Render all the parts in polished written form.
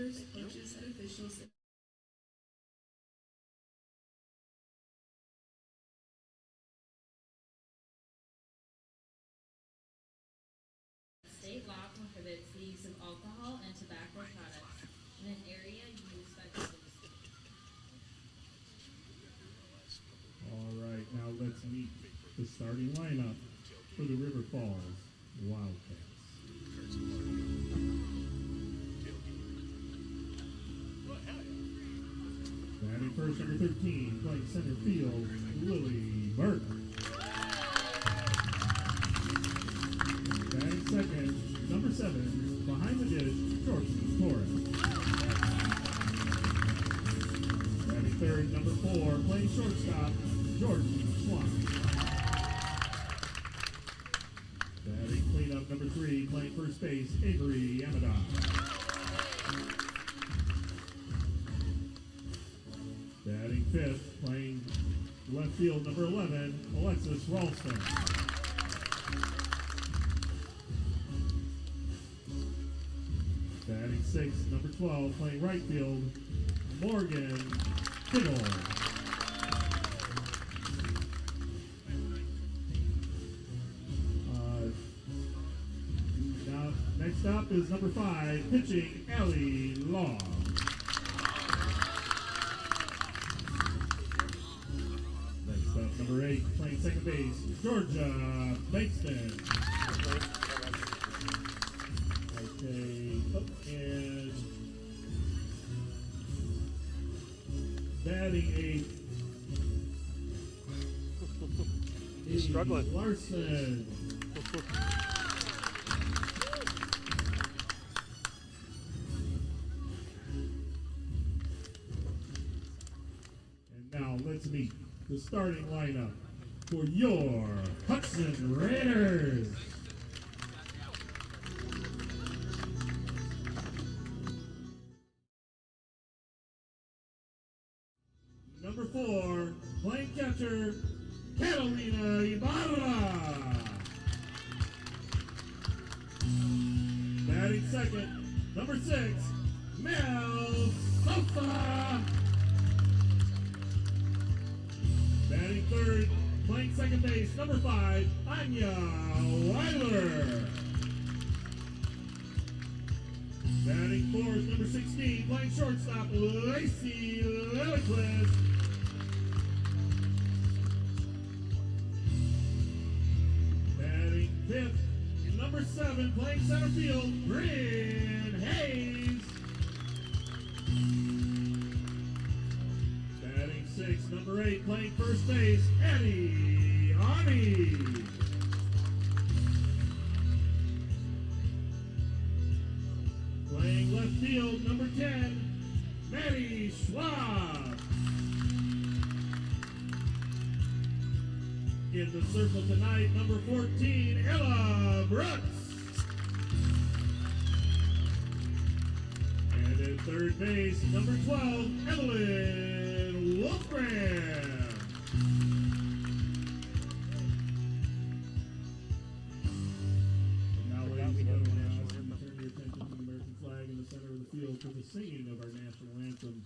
players, coaches, and officials. State law prohibits the use of alcohol and tobacco products in an area used by business. All right, now let's meet the starting lineup for the River Falls Wildcats. Batting first, number 13, playing center field, Lily Burke. Batting second, number 7, behind the dish, Jordan Torres. Batting third, number 4, playing shortstop, Jordan Swan. Batting cleanup, number 3, playing first base, Avery Amadon. Batting fifth, playing left field, number 11, Alexis Ralston. Batting sixth, number 12, playing right field, Morgan Kittle. Now, next up is number 5, pitching, Ellie Law. Next up, number 8, playing second base, Georgia Bankston. Okay, and batting 8, He's struggling. Larson. And now let's meet the starting lineup for your Hudson Raiders. Number 4, playing catcher, Catalina Ibarra. Batting second, number 6, Mel Sosa. Batting third, playing second base, number 5, Anya Weiler. Batting fourth, number 16, playing shortstop, Lacey Lilliquist. Batting fifth, number 7, playing center field, Bryn Hayes. Batting sixth, number 8, playing first base, Eddie Ani. Playing left field, number 10, Maddie Schwab. In the circle tonight, number 14, Ella Brooks. And in third base, number 12, Evelyn Wolfram. And now, ladies and gentlemen, I ask you to turn your attention to the American flag in the center of the field for the singing of our national anthem.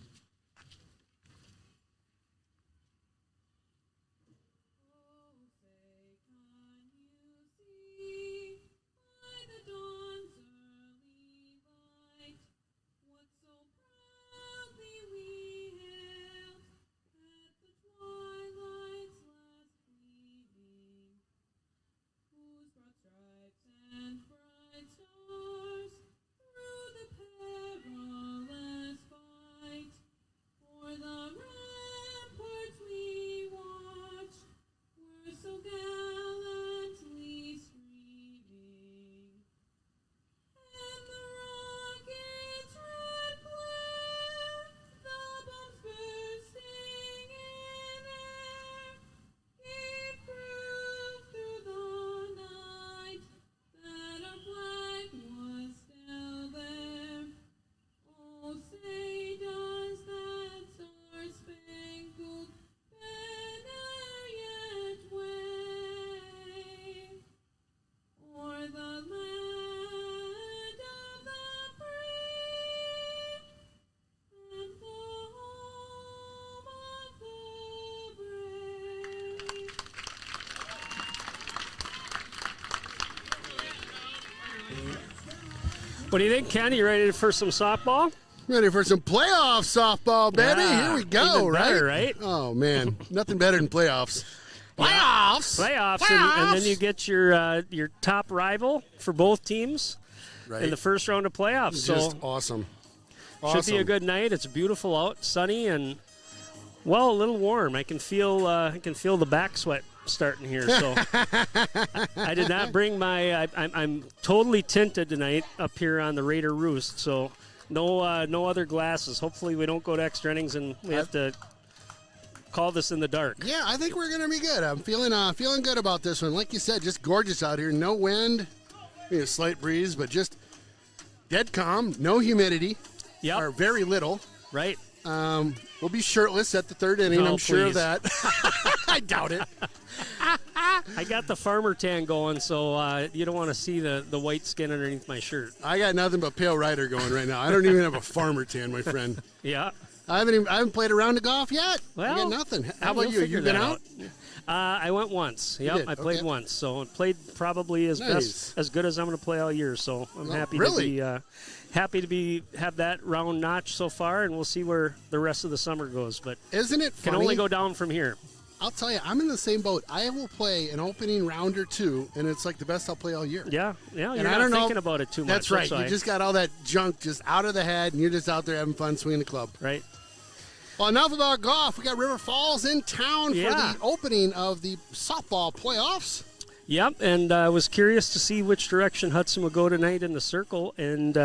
What do you think, Ken? You ready for some softball? Ready for some playoff softball, baby. Yeah, Here we go, even better, right? Oh, man. Nothing better than playoffs. Playoffs. And then you get your top rival for both teams in the first round of playoffs. Just so awesome. Should be a good night. It's beautiful out, sunny, and well, a little warm. I can feel the back sweat starting here. So I did not bring my. I'm totally tinted tonight up here on the Raider Roost. So no other glasses. Hopefully we don't go to extra innings and we have to call this in the dark. Yeah, I think we're gonna be good. I'm feeling good about this one. Like you said, just gorgeous out here. No wind, maybe a slight breeze, but just dead calm. No humidity. Yep. Or very little. Right. We'll be shirtless at the third inning. No, I'm sure of please. that. I doubt it. I got the farmer tan going, so you don't want to see the white skin underneath my shirt. I got nothing but pale rider going right now. I don't even have a farmer tan, my friend. Yeah. I haven't played a round of golf yet. Well, I got nothing. How about you? figure You been that out? I went once. Yep, did? I played Okay. once. So I played probably as good as I'm going to play all year. So I'm happy to be have that round notch so far, and we'll see where the rest of the summer goes. But Isn't it funny? can only go down from here. I'll tell you, I'm in the same boat. I will play an opening round or two, and it's like the best I'll play all year. Yeah. You're And not I don't know- thinking about it too much. That's right. why. You just got all that junk just out of the head, and you're just out there having fun swinging the club. right. Well, enough about golf. We got River Falls in town Yeah. for the opening of the softball playoffs. Yep, and I was curious to see which direction Hudson would go tonight in the circle. And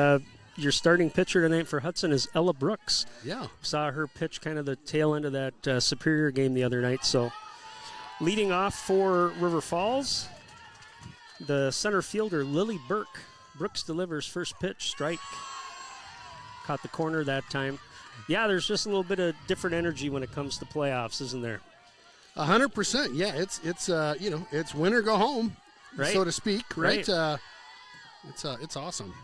your starting pitcher tonight for Hudson is Ella Brooks. Yeah. Saw her pitch kind of the tail end of that Superior game the other night. So leading off for River Falls, the center fielder, Lily Burke. Brooks delivers first pitch, strike. Caught the corner that time. Yeah, there's just a little bit of different energy when it comes to playoffs, isn't there? 100%. Yeah, it's win or go home, Right. so to speak. Right. Right. It's awesome.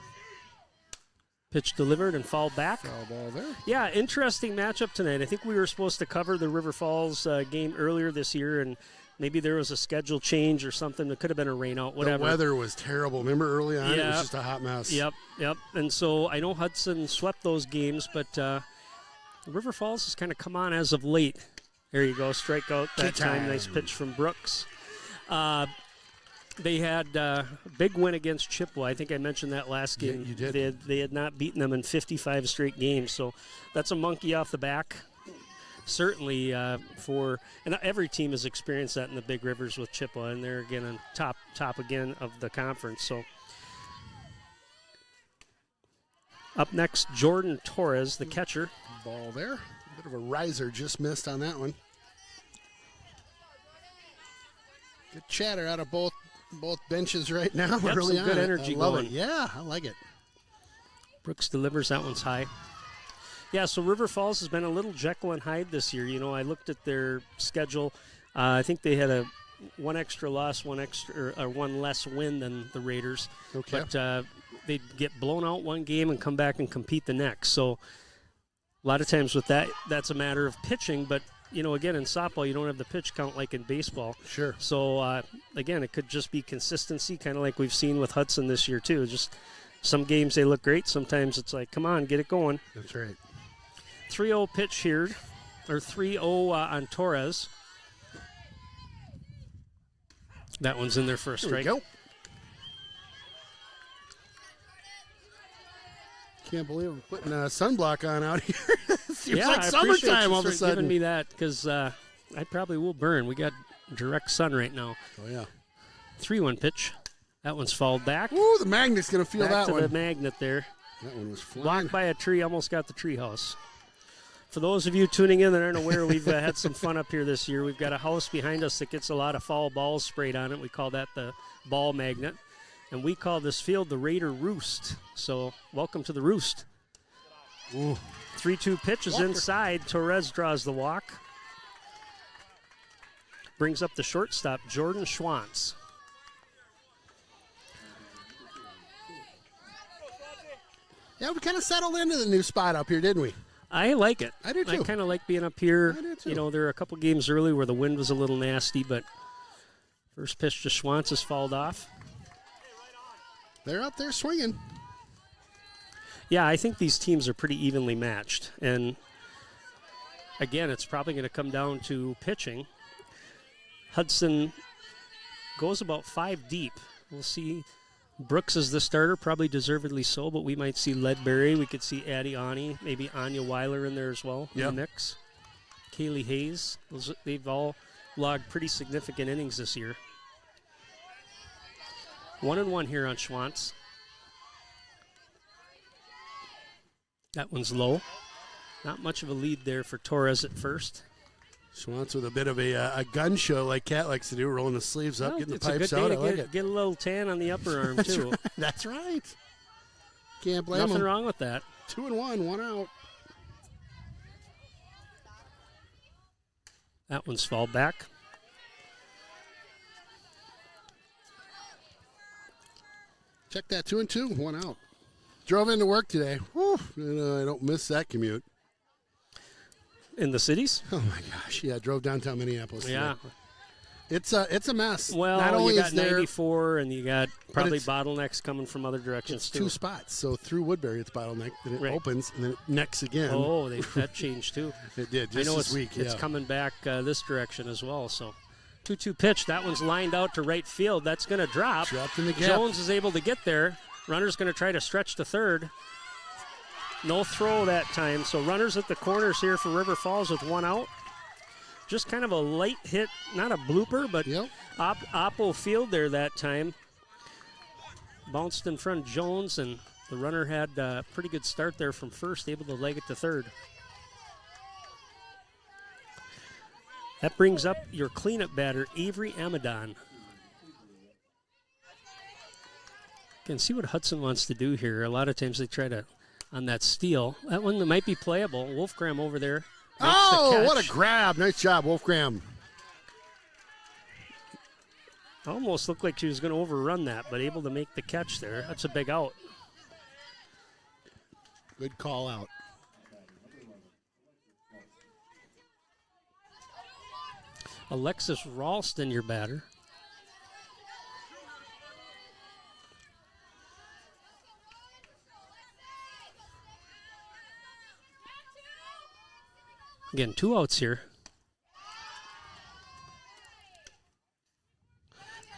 Pitch delivered and fouled back. Foul ball there. Yeah, interesting matchup tonight. I think we were supposed to cover the River Falls game earlier this year, and maybe there was a schedule change or something. It could have been a rain out, whatever. The weather was terrible. Remember early on, it Yeah. was just a hot mess. Yep. And so I know Hudson swept those games, but River Falls has kind of come on as of late. There you go, strikeout that time. Nice pitch from Brooks. They had a big win against Chippewa. I think I mentioned that last game. Yeah, you did. They had not beaten them in 55 straight games, so that's a monkey off the back. Certainly and every team has experienced that in the Big Rivers with Chippewa, and they're again on top again of the conference. So up next, Jordan Torres, the catcher. Ball there. A bit of a riser, just missed on that one. Good chatter out of both benches right now. Yep, early some good on. energy I love going. it. Yeah, I like it. Brooks delivers. That one's high. Yeah, so River Falls has been a little Jekyll and Hyde this year. You know, I looked at their schedule. I think they had one extra loss, one less win than the Raiders. Okay. But they'd get blown out one game and come back and compete the next. So a lot of times with that, that's a matter of pitching. But, you know, again, in softball, you don't have the pitch count like in baseball. Sure. So, again, it could just be consistency, kind of like we've seen with Hudson this year, too. Just some games they look great. Sometimes it's like, come on, get it going. That's right. 3-0 pitch here, or 3-0 on Torres. That one's in there for a There strike. we go. Can't believe I'm putting sunblock on out here. Seems like I appreciate summertime you all of a for giving sudden. me that, because I probably will burn. We got direct sun right now. Oh, yeah. 3-1 pitch. That one's fouled back. Ooh, the magnet's going to feel Back that to one. the magnet there. That one was flying. Blocked by a tree, almost got the tree house. For those of you tuning in that aren't aware, we've had some fun up here this year. We've got a house behind us that gets a lot of foul balls sprayed on it. We call that the ball magnet. And we call this field the Raider Roost. So welcome to the Roost. Ooh. 3-2 pitch is inside. Torres draws the walk. Brings up the shortstop, Jordan Schwantz. Yeah, we kind of settled into the new spot up here, didn't we? I like it. I do, too. I kind of like being up here. I do, too. You know, there are a couple games early where the wind was a little nasty, but first pitch to Schwantz is fouled off. They're up there swinging. Yeah, I think these teams are pretty evenly matched. And, again, it's probably going to come down to pitching. Hudson goes about 5 deep. We'll see. Brooks is the starter, probably deservedly so, but we might see Ledbury. We could see Addie Ani, maybe Anya Weiler in there as well in the mix. Kaylee Hayes. They've all logged pretty significant innings this year. 1-1 here on Schwantz. That one's low. Not much of a lead there for Torres at first. Schwantz with a bit of a gun show like Kat likes to do, rolling the sleeves up, getting the pipes out. I like it. Get a little tan on the upper arm, That's too. Right. That's right. Can't blame Nothing him. wrong with that. 2-1, 1 out. That one's fouled back. Check that, 2-2, 1 out. Drove into work today. Whew, I don't miss that commute. In the cities? Oh my gosh! Yeah, drove downtown Minneapolis. Yeah, today. It's a mess. Well, not only you got is there 94, and you got probably bottlenecks coming from other directions it's too. 2 spots. So through Woodbury, it's bottleneck. Then it opens, and then it necks again. Oh, that changed too. It did. Just I know this week. it's coming back this direction as well. So 2-2 pitch. That one's lined out to right field. That's going to drop. Dropped in the gap. Jones is able to get there. Runner's going to try to stretch to third. No throw that time. So runners at the corners here for River Falls with 1 out. Just kind of a light hit, not a blooper, but Oppo field there that time. Bounced in front of Jones, and the runner had a pretty good start there from first, able to leg it to third. That brings up your cleanup batter, Avery Amadon. Can see what Hudson wants to do here. A lot of times they try to, on that steal. That one might be playable. Wolfgram over there. Oh, what a grab. Nice job, Wolfgram. Almost looked like she was going to overrun that, but able to make the catch there. That's a big out. Good call out. Alexis Ralston, your batter. Again, 2 outs here.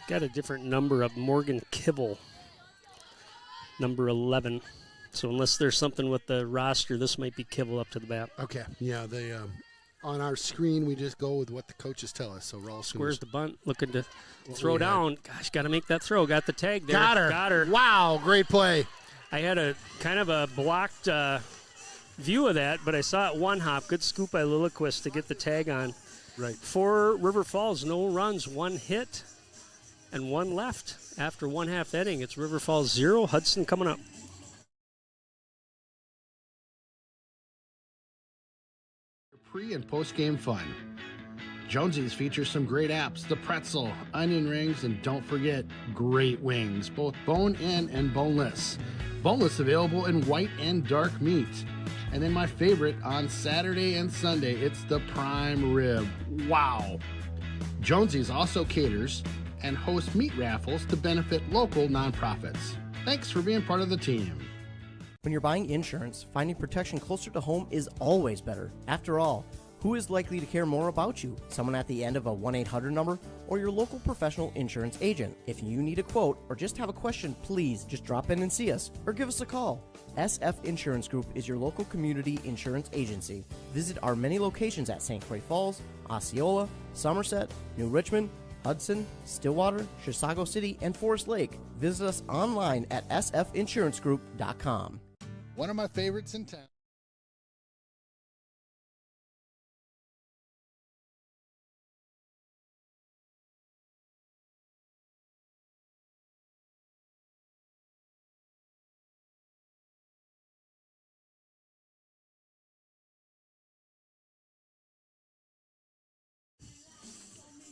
Got a different number of Morgan Kibble, number 11. So unless there's something with the roster, this might be Kibble up to the bat. Okay. Yeah, they on our screen we just go with what the coaches tell us. So Ralston squares the bunt, looking to throw down. Gosh, got to make that throw. Got the tag there. Got her. Wow, great play. I had a kind of a blocked view of that, but I saw it one hop. Good scoop by Lilliquist to get the tag on. Right. For River Falls, no runs, 1 hit, and 1 left. After 1/2 inning, it's River Falls 0, Hudson coming up. Pre- and post-game fun. Jonesy's features some great apps, the pretzel, onion rings, and don't forget, great wings, both bone-in and boneless. Boneless available in white and dark meat. And then my favorite, on Saturday and Sunday, it's the prime rib. Wow! Jonesy's also caters and hosts meat raffles to benefit local nonprofits. Thanks for being part of the team. When you're buying insurance, finding protection closer to home is always better. After all, who is likely to care more about you? Someone at the end of a 1-800 number or your local professional insurance agent? If you need a quote or just have a question, please just drop in and see us or give us a call. SF Insurance Group is your local community insurance agency. Visit our many locations at St. Croix Falls, Osceola, Somerset, New Richmond, Hudson, Stillwater, Chisago City, and Forest Lake. Visit us online at sfinsurancegroup.com. One of my favorites in town.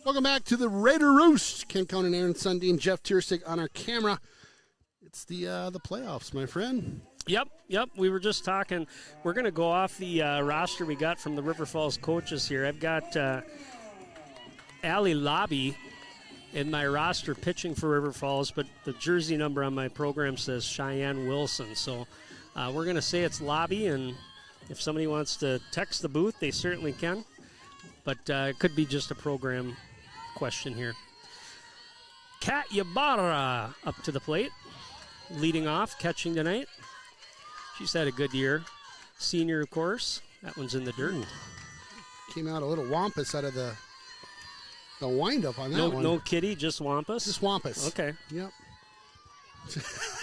Welcome back to the Raider Roost. Ken Conan, Aaron Sundin, Jeff Tiersig on our camera. It's the playoffs, my friend. Yep. We were just talking. We're going to go off the roster we got from the River Falls coaches here. I've got Allie Lobby in my roster pitching for River Falls, but the jersey number on my program says Cheyenne Wilson. So We're going to say it's lobby, and if somebody wants to text the booth, they certainly can. But it could be just a program question here. Kat Ybarra up to the plate, leading off, catching tonight. She's had a good year. Senior, of course. That one's in the dirt. Ooh. Came out a little wampus out of the windup on that one. No kitty, just wampus? Just wampus. Okay. Yep.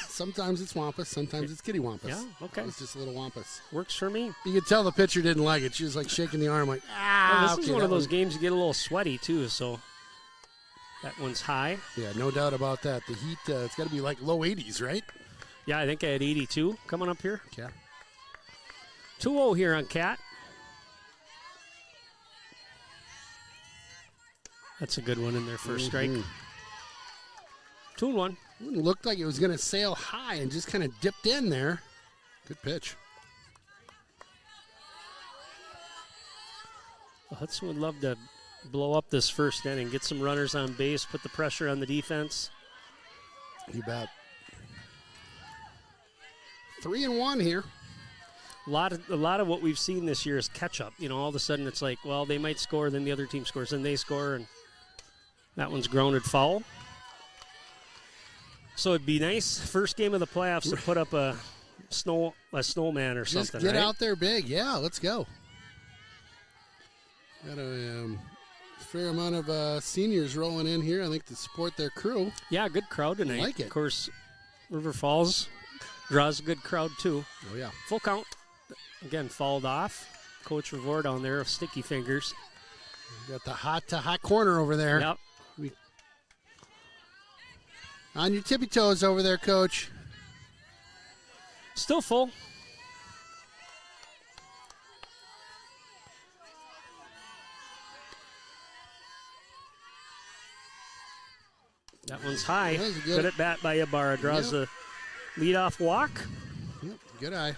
Sometimes it's wampus, sometimes it's kitty wampus. Yeah, okay. It's just a little wampus. Works for me. You could tell the pitcher didn't like it. She was like shaking the arm like, Well, this is one of those games you get a little sweaty, too, so that one's high. Yeah, no doubt about that. The heat, it's got to be like low 80s, right? Yeah, I think I had 82 coming up here. Yeah. 2-0 here on Cat. That's a good one in there for a strike. 2-1. It looked like it was going to sail high and just kind of dipped in there. Good pitch. Well, Hudson would love to blow up this first inning, get some runners on base, put the pressure on the defense. You bet. 3-1 here. A lot of what we've seen this year is catch up. You know, all of a sudden it's like, well, they might score, then the other team scores, then they score, and that one's grounded foul. So it'd be nice, first game of the playoffs, to put up a snowman or Just something. get right? out there big. Yeah, let's go. Got a fair amount of seniors rolling in here, I think, to support their crew. Yeah, good crowd tonight. Like it. Of course, River Falls draws a good crowd too. Oh, yeah. Full count. Again, fouled off. Coach Revore down there of sticky fingers. Got the hot corner over there. Yep. On your tippy toes over there, Coach. Still full. That one's high. That was a Good at bat by Ybarra. Draws the leadoff walk. Yep, good eye.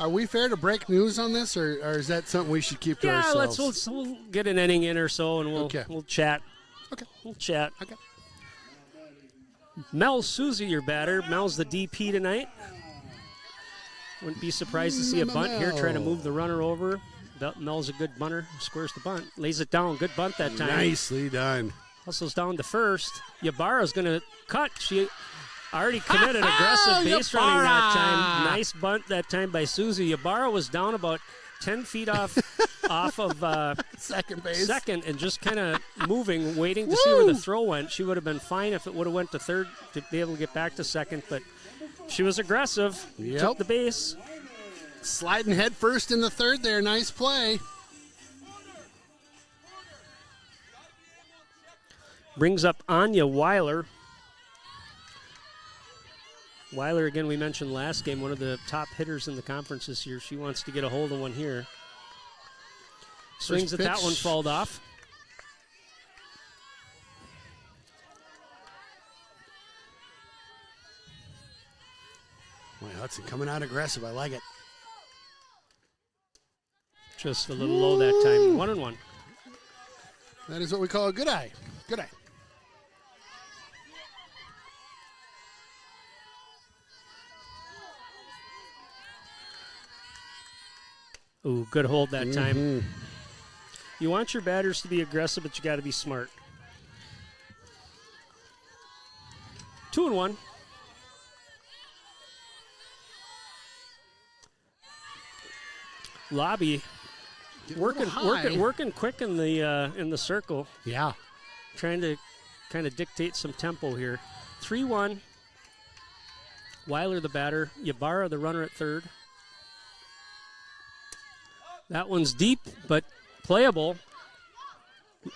Are we fair to break news on this, or is that something we should keep to ourselves? We'll get an inning in or so, and we'll chat. Okay. We'll chat. Okay. Mel Susie, your batter. Mel's the DP tonight. Wouldn't be surprised to see a bunt here, trying to move the runner over. Mel's a good bunter. Squares the bunt. Lays it down. Good bunt that time. Nicely done. Hustles down to first. Ybarra's going to cut. She already committed aggressive base running that time. Nice bunt that time by Susie. Ybarra was down about 10 feet off of second base. Second, and just kind of moving, waiting to see where the throw went. She would have been fine if it would have went to third to be able to get back to second, but she was aggressive. Yep. Took the base. Sliding head first in the third there. Nice play. Brings up Anya Weiler. Weiler, again, we mentioned last game, one of the top hitters in the conference this year. She wants to get a hold of one here. Swings at that one, fouled off. Boy, Hudson coming out aggressive. I like it. Just a little low that time. 1-1. That is what we call a good eye. Good eye. Ooh, good hold that time. You want your batters to be aggressive, but you got to be smart. 2-1. Lobby working quick in the circle. Yeah. Trying to kind of dictate some tempo here. 3-1. Weiler the batter. Ybarra the runner at third. That one's deep, but playable.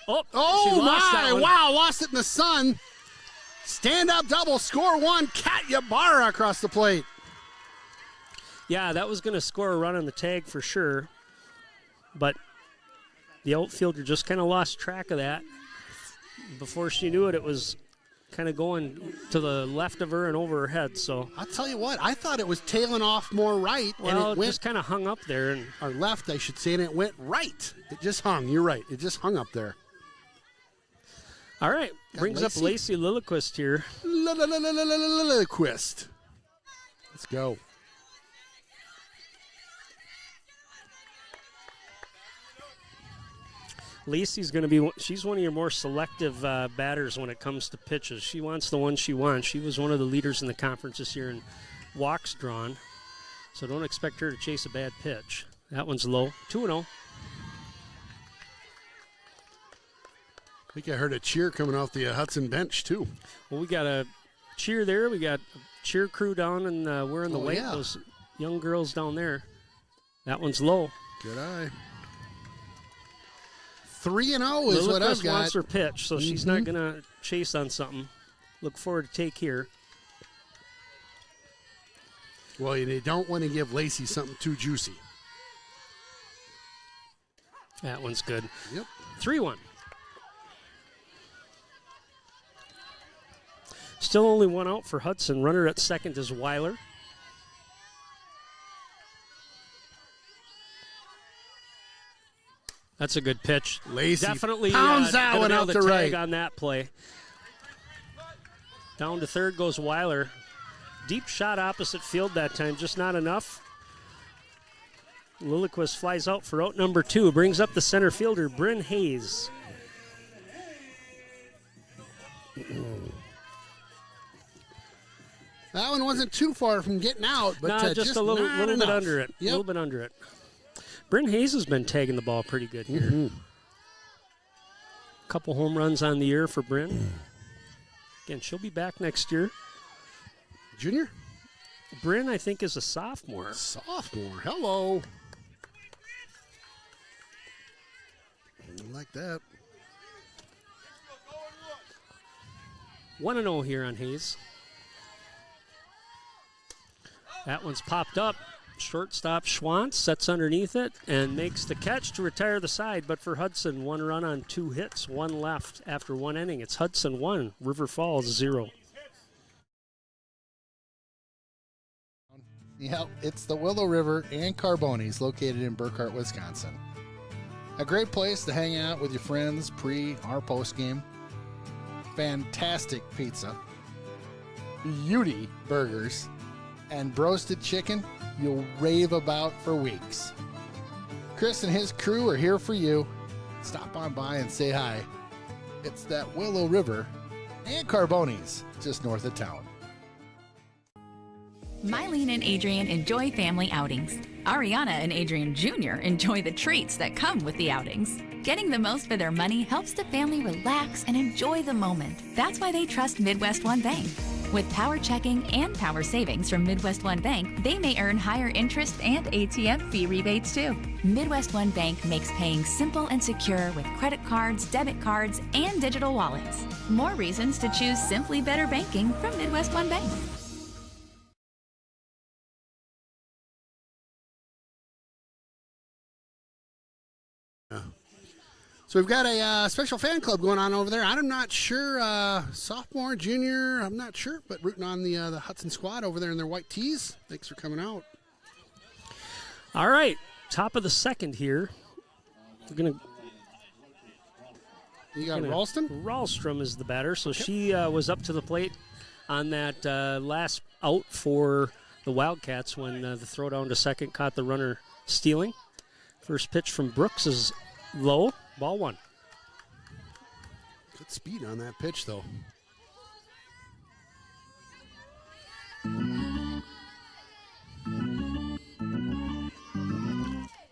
Oh she lost that one. Wow, lost it in the sun. Stand-up double, score one. Kat Ybarra across the plate. Yeah, that was going to score a run on the tag for sure, but the outfielder just kind of lost track of that. Before she knew it, it was kind of going to the left of her and over her head. So I'll tell you what, I thought it was tailing off more right, well, and it went just kind of hung up there, and or left, I should say, and it went right. It just hung. You're right. It just hung up there. All right, brings up Lacey Lilliquist here. Lilliquist. Let's go. Lacey's going to be, she's one of your more selective batters when it comes to pitches. She wants the one she wants. She was one of the leaders in the conference this year in walks drawn, so don't expect her to chase a bad pitch. That one's low, 2-0. I think I heard a cheer coming off the Hudson bench, too. Well, we got a cheer there. We got a cheer crew down, and we're in the white. Yeah. Those young girls down there. That one's low. Good eye. 3-0 is what I've got. Wants her pitch, so she's not going to chase on something. Look forward to take here. Well, you don't want to give Lacey something too juicy. That one's good. Yep. 3-1. Still only one out for Hudson. Runner at second is Weiler. That's a good pitch. Lacey Definitely pounds that one out the to tag right. on that play. Down to third goes Weiler. Deep shot opposite field that time, just not enough. Lilliquist flies out for out number 2. Brings up the center fielder, Bryn Hayes. That one wasn't too far from getting out, but No, just a little bit enough. under it. A Yep. little bit under it. Bryn Hayes has been tagging the ball pretty good here. Couple home runs on the year for Bryn. Again, she'll be back next year. Junior? Bryn, I think, is a sophomore. Sophomore. Hello. I like that. 1-0 here on Hayes. That one's popped up. Shortstop Schwantz sets underneath it and makes the catch to retire the side. But for Hudson, 1 run on 2 hits, 1 left after 1 inning. It's Hudson 1, River Falls 0. Yep, it's the Willow River and Carbonis located in Burkhart, Wisconsin. A great place to hang out with your friends pre or post game. Fantastic pizza, beauty burgers, and roasted chicken you'll rave about for weeks. Chris and his crew are here for you. Stop on by and say hi. It's that Willow River and Carbonis just north of town. Mylene and Adrian enjoy family outings. Ariana and Adrian Jr. enjoy the treats that come with the outings. Getting the most for their money helps the family relax and enjoy the moment. That's why they trust Midwest One Bank. With power checking and power savings from Midwest One Bank, they may earn higher interest and ATM fee rebates too. Midwest One Bank makes paying simple and secure with credit cards, debit cards, and digital wallets. More reasons to choose simply better banking from Midwest One Bank. So we've got a special fan club going on over there. I'm not sure, sophomore, junior, I'm not sure, but rooting on the Hudson squad over there in their white tees. Thanks for coming out. All right, top of the second here. We're going to... You got Ralston? Ralstrom is the batter, so she was up to the plate on that last out for the Wildcats when the throw down to second caught the runner stealing. First pitch from Brooks is low, ball 1. Good speed on that pitch, though.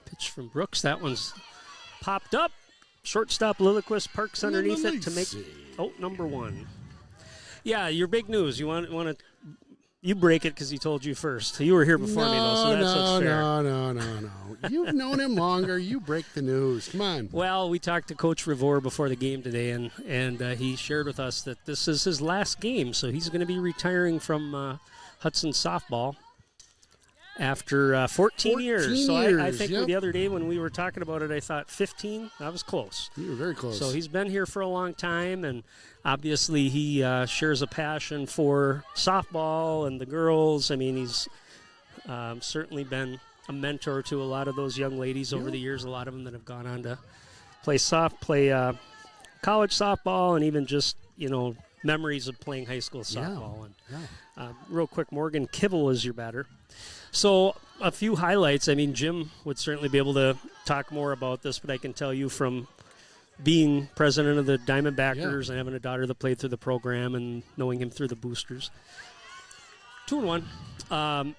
Pitch from Brooks, that one's popped up. Shortstop Lilliquist parks underneath it to make out number 1. Yeah, your big news. You want to you break it because he told you first. You were here before me, though, so that's what's fair. No. You've known him longer. You break the news. Come on. Well, we talked to Coach Rivor before the game today, and he shared with us that this is his last game, so he's going to be retiring from Hudson softball after 14 years. So I think the other day when we were talking about it, I thought 15. I was close. You were very close. So he's been here for a long time, and obviously he shares a passion for softball and the girls. I mean, he's certainly been a mentor to a lot of those young ladies over the years, a lot of them that have gone on to play college softball and even just, memories of playing high school softball. And real quick, Morgan Kibble is your batter. So a few highlights. I mean, Jim would certainly be able to talk more about this, but I can tell you from being president of the Diamondbackers and having a daughter that played through the program and knowing him through the boosters. 2-1.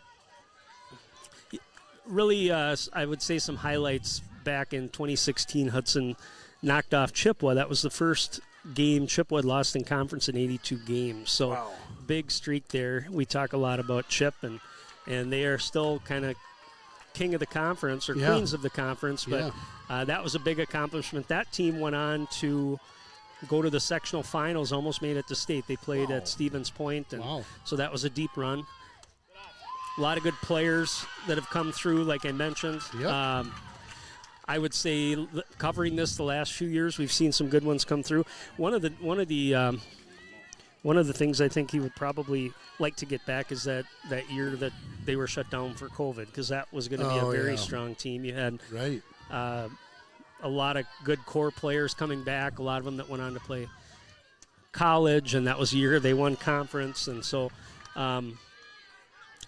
Really, I would say some highlights back in 2016. Hudson knocked off Chippewa. That was the first game Chippewa had lost in conference in 82 games. So big streak there. We talk a lot about Chip, and they are still kind of king of the conference or queens of the conference. But that was a big accomplishment. That team went on to go to the sectional finals, almost made it to state. They played at Stevens Point, and so that was a deep run. A lot of good players that have come through, like I mentioned. I would say covering this the last few years, we've seen some good ones come through. One of the things I think he would probably like to get back is that year that they were shut down for COVID, because that was going to be a very strong team. You had a lot of good core players coming back, a lot of them that went on to play college, and that was the year they won conference. And so,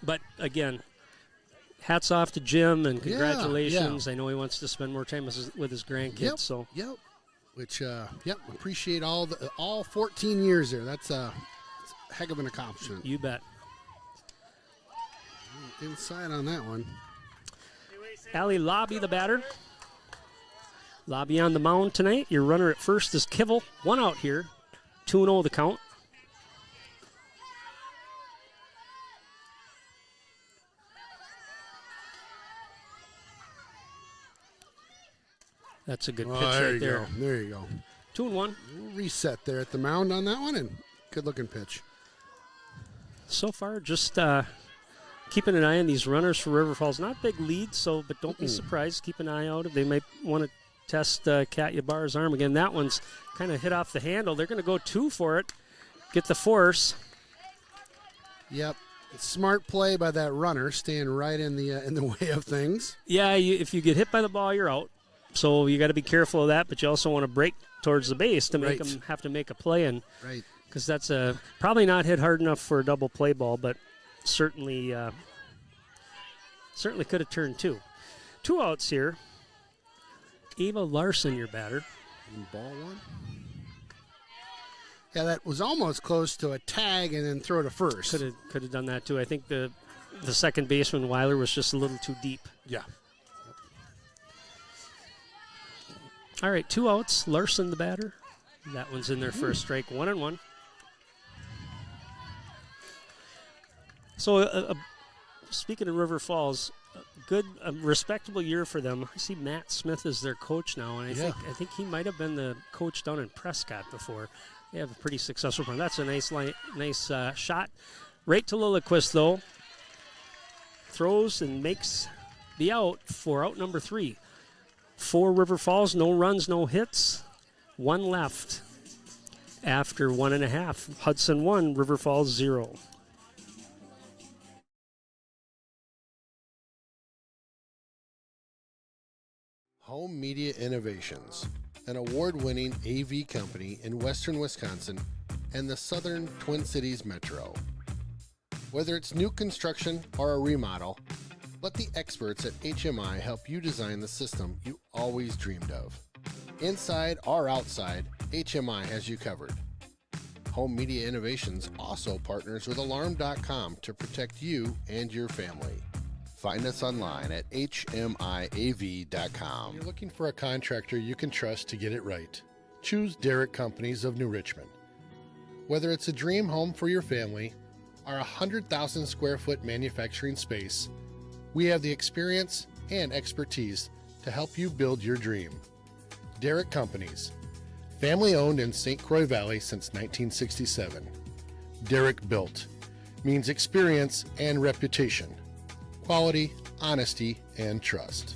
but again, hats off to Jim, and congratulations. I know he wants to spend more time with his grandkids. Which appreciate all 14 years there. That's a heck of an accomplishment. You bet. Inside on that one. Allie Lobby, the batter. Lobby on the mound tonight. Your runner at first is Kivel. 1 out here. 2-0 the count. That's a good pitch right there. There you go. 2-1. Reset there at the mound on that one, and good-looking pitch. So far, just keeping an eye on these runners for River Falls. Not big leads, but don't be surprised. Keep an eye out. They might want to test Katya Barr's arm again. That one's kind of hit off the handle. They're going to go 2 for it. Get the force. Yep. Smart play by that runner, staying right in the way of things. Yeah, if you get hit by the ball, you're out. So you got to be careful of that, but you also want to break towards the base to make them have to make a play, and because that's probably not hit hard enough for a double play ball, but certainly could have turned 2. 2 outs here. Eva Larson, your batter. And ball 1. Yeah, that was almost close to a tag and then throw to first. Could have done that too. I think the second baseman Weiler was just a little too deep. Yeah. All right, 2 outs. Larson, the batter. That one's in there for a strike. 1-1. So, speaking of River Falls, a respectable year for them. I see Matt Smith as their coach now, and I think he might have been the coach down in Prescott before. They have a pretty successful run. That's a nice shot. Right to Lilliquist, though. Throws and makes the out for out number 3. 4 River Falls, no runs, no hits. 1 left after 1.5. Hudson 1, River Falls 0. Home Media Innovations, an award-winning AV company in western Wisconsin and the southern Twin Cities metro. Whether it's new construction or a remodel, let the experts at HMI help you design the system you always dreamed of. Inside or outside, HMI has you covered. Home Media Innovations also partners with Alarm.com to protect you and your family. Find us online at hmiav.com. You're looking for a contractor you can trust to get it right. Choose Derrick Companies of New Richmond. Whether it's a dream home for your family or a 100,000 square foot manufacturing space, we have the experience and expertise to help you build your dream. Derrick Companies, family owned in St. Croix Valley since 1967. Derrick Built means experience and reputation, quality, honesty, and trust.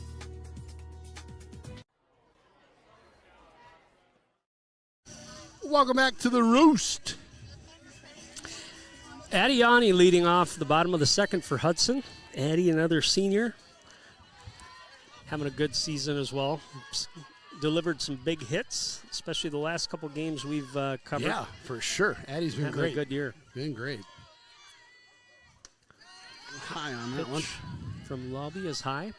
Welcome back to the Roost. Addie Yanni leading off the bottom of the second for Hudson. Addie, another senior, having a good season as well. Delivered some big hits, especially the last couple games we've covered. Yeah, for sure. Addie's been having great. A good year. Been great. High on that one. From Lobby is high.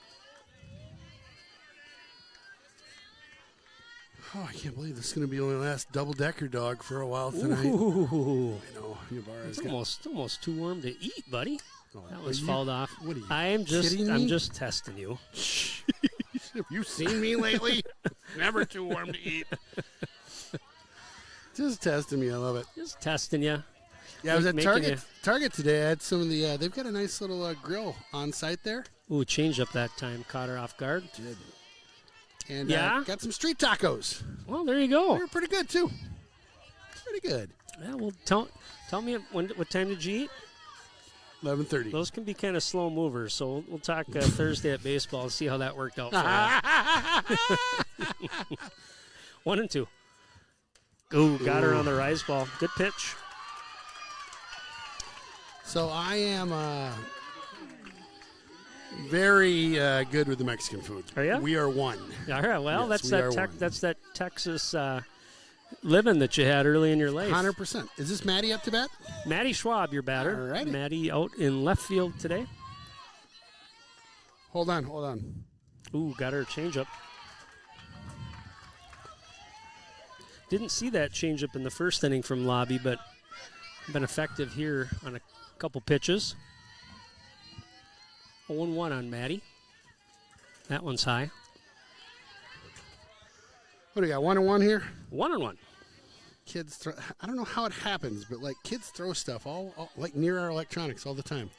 Oh, I can't believe this is going to be only last double-decker dog for a while tonight. Ooh. I know. Ybarra's It's almost too warm to eat, buddy. Oh, That was are you- fouled off. What are you, I'm kidding me? I'm just testing you. Have you seen me lately? Never too warm to eat. Just testing me. I love it. Just testing you. Yeah, I was at Making Target today. I had some of the. They've got a nice little grill on site there. Ooh, change up that time. Caught her off guard. And Yeah? got some street tacos. Well, there you go. They were pretty good too. Pretty good. Yeah, well, tell me what time did you eat? 11:30. Those can be kind of slow movers, so we'll talk Thursday at baseball and see how that worked out for you. 1 and 2. Ooh, got her on the rise ball. Good pitch. So I am very good with the Mexican food. Are ya? We are one. All right, well, Yes, we are one. that's that Texas living that you had early in your life. 100%. Is this Maddie up to bat? Maddie Schwab, your batter. Alrighty. Maddie out in left field today. Hold on. Ooh, got her changeup. Didn't see that changeup in the first inning from Lobby, but been effective here on a couple pitches. 0-1 on Maddie. That one's high. What do we got? 1-1 here? 1-1. Kids throw. I don't know how it happens, but like kids throw stuff all like near our electronics all the time.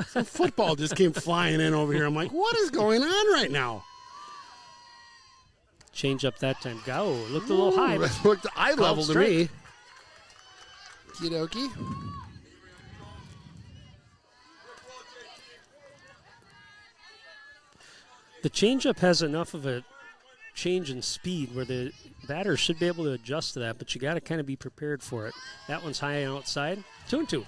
Some football just came flying in over here. I'm like, what is going on right now? Change up that time. Go. Looked a little high. That looked eye level to strike. me. Okie dokie. The changeup has enough of a change in speed where the batter should be able to adjust to that, but you got to kind of be prepared for it. That one's high and outside. 2-2.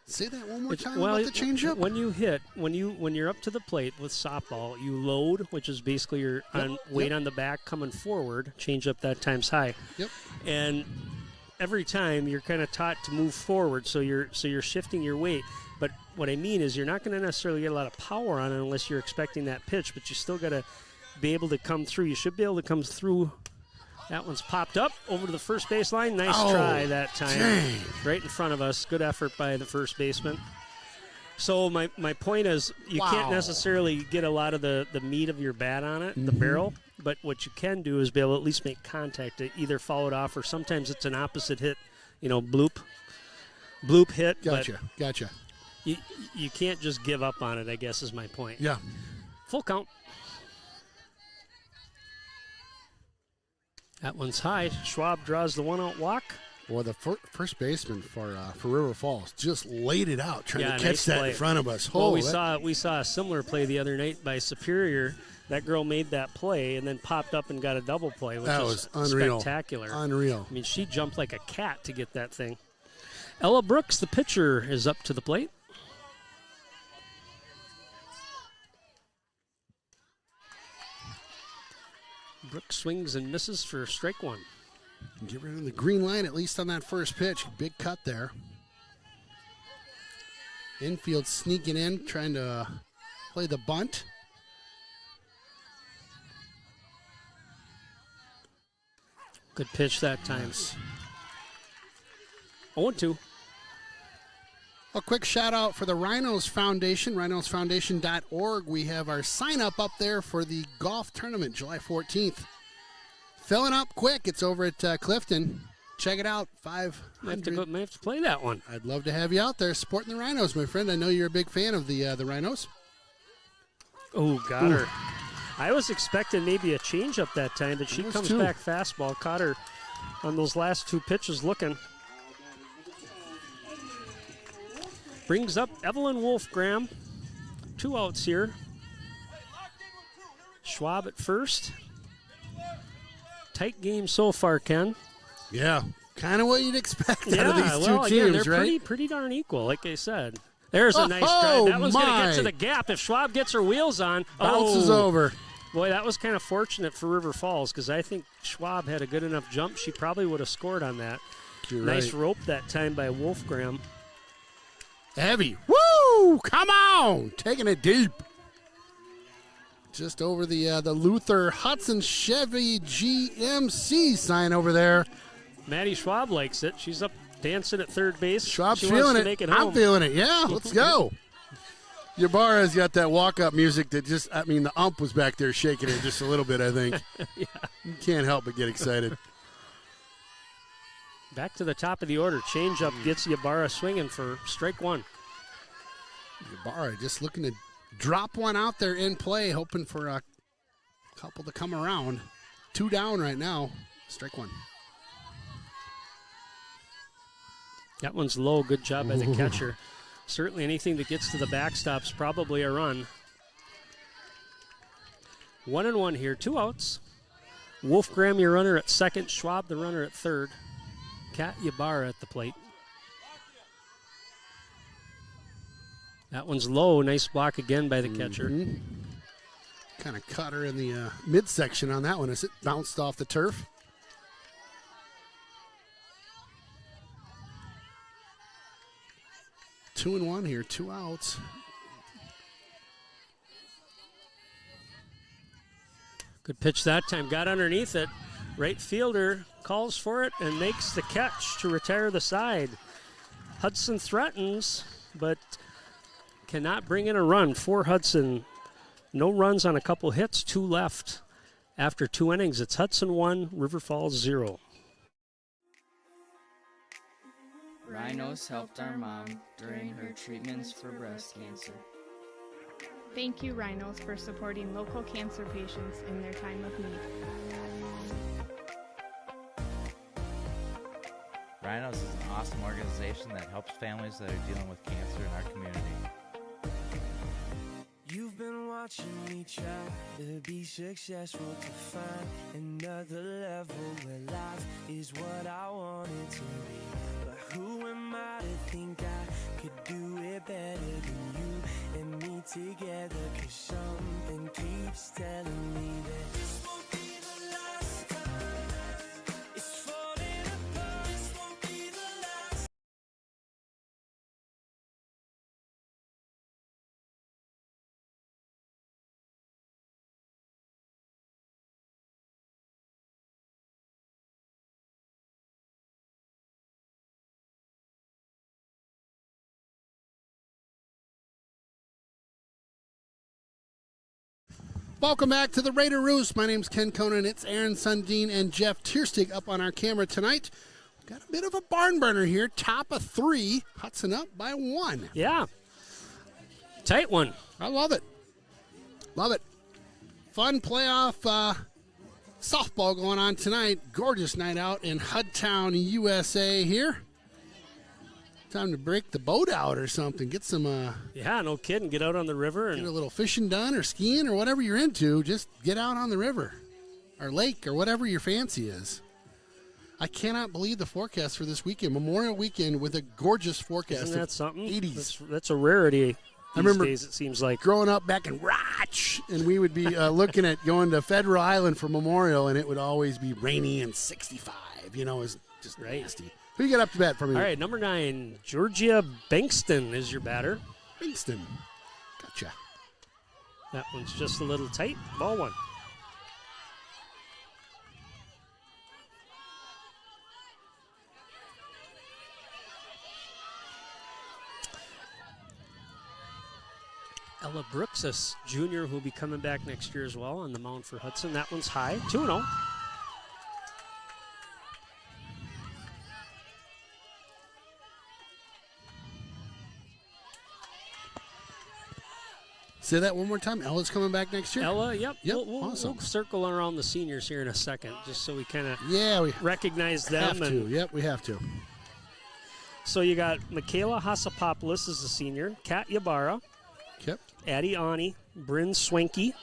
Say that one more time Well, about the changeup. when you're up to the plate with softball, you load, which is basically your weight on the back coming forward. Change up that time's high. Yep. And every time you're kind of taught to move forward, so you're shifting your weight. But what I mean is you're not going to necessarily get a lot of power on it unless you're expecting that pitch, but you still got to be able to come through. You should be able to come through. That one's popped up over to the first baseline. Nice try that time. Dang. Right in front of us. Good effort by the first baseman. So my point is you can't necessarily get a lot of the meat of your bat on it, the barrel, but what you can do is be able to at least make contact to either foul it off or sometimes it's an opposite hit, bloop hit. Gotcha. But you can't just give up on it, I guess is my point. Yeah. Full count. That one's high. Schwab draws the 1-out walk. Well, the first baseman for River Falls just laid it out, trying to catch nice that play. in front of us. Well, we that- saw a similar play the other night by Superior. That girl made that play and then popped up and got a double play, which That was was unreal. spectacular. Unreal. I mean, she jumped like a cat to get that thing. Ella Brooks, the pitcher, is up to the plate. Brooks swings and misses for strike one. Get rid of the green line, at least on that first pitch. Big cut there. Infield sneaking in, trying to play the bunt. Good pitch that time. 0-2. A quick shout out for the Rhinos Foundation, rhinosfoundation.org. We have our sign up there for the golf tournament, July 14th. Filling up quick. It's over at Clifton. Check it out. 500. Might have to play that one. I'd love to have you out there supporting the Rhinos, my friend. I know you're a big fan of the Rhinos. Oh, got her. I was expecting maybe a changeup that time, but she comes back fastball. Caught her on those last two pitches looking. Brings up Evelyn Wolfgram. 2 outs here. Schwab at first. Tight game so far, Ken. Yeah, kind of what you'd expect out of these two teams, again, they're right? pretty darn equal, like I said. There's a nice drive. That one's going to get to the gap. If Schwab gets her wheels on, Bounces over. Boy, that was kind of fortunate for River Falls because I think Schwab had a good enough jump. She probably would have scored on that. Nice rope that time by Wolfgram. Heavy. Woo! Come on! Taking it deep. just over the Luther Hudson Chevy GMC sign over there. Maddie Schwab likes it. She's up dancing at third base. Schwab's she feeling wants it. to make it I'm home. feeling it. Yeah, let's go. Ybarra's got that walk-up music that just, I mean, the ump was back there shaking it just a little bit, I think. Yeah. You can't help but get excited. Back to the top of the order. Change-up gets Ybarra swinging for strike one. Ybarra just looking to drop one out there in play, hoping for a couple to come around. 2 down right now. Strike one. That one's low. Good job by the catcher. Certainly anything that gets to the backstop's probably a run. 1-1 here. 2 outs. Wolfgram, your runner at second. Schwab, the runner at third. Kat Ybarra at the plate. That one's low. Nice block again by the catcher. Kind of caught her in the midsection on that one as it bounced off the turf. 2-1 here, 2 outs. Good pitch that time. Got underneath it. Right fielder calls for it and makes the catch to retire the side. Hudson threatens, but cannot bring in a run for Hudson. No runs on a couple hits, 2 left. After 2 innings, it's Hudson 1, River Falls 0. Rhinos helped our mom during her treatments for breast cancer. Thank you, Rhinos, for supporting local cancer patients in their time of need. Rhinos is an awesome organization that helps families that are dealing with cancer in our community. You've been watching me try to be successful, to find another level where life is what I want it to be. But who am I to think I could do it better than you and me together? 'Cause something keeps telling me that this won't be the last time. It's falling apart, this won't be the last. Welcome back to the Raider Roost. My name's Ken Conan. It's Aaron Sundin and Jeff Tierstig up on our camera tonight. Got a bit of a barn burner here. Top of 3. Hudson up by 1. Yeah. Tight one. I love it. Love it. Fun playoff softball going on tonight. Gorgeous night out in Hudtown, USA here. Time to break the boat out or something. Get some Yeah, no kidding. Get out on the river get a and little fishing done or skiing or whatever you're into. Just get out on the river or lake or whatever your fancy is. I cannot believe the forecast for this weekend. Memorial weekend with a gorgeous forecast. isn't that of something? 80s. That's a rarity I these remember days, it seems like. Growing up back in Roch, and we would be looking at going to Federal Island for Memorial, and it would always be rainy and 65. You know, it was just nasty. Who you got up to bat for me? All right, number 9, Georgia Bankston is your batter. Kingston. Gotcha. That one's just a little tight. Ball 1. Ella Brooks, junior, who will be coming back next year as well on the mound for Hudson. That one's high. 2-0. Say that one more time. Ella's coming back next year? Ella, yep. Yep, We'll awesome. circle around the seniors here in a second, just so we kind of we recognize them. have to. Yep, we have to. So you got Michaela Hasapopoulos is a senior, Kat Ybarra, Yep. Addie Ani, Bryn Swanky,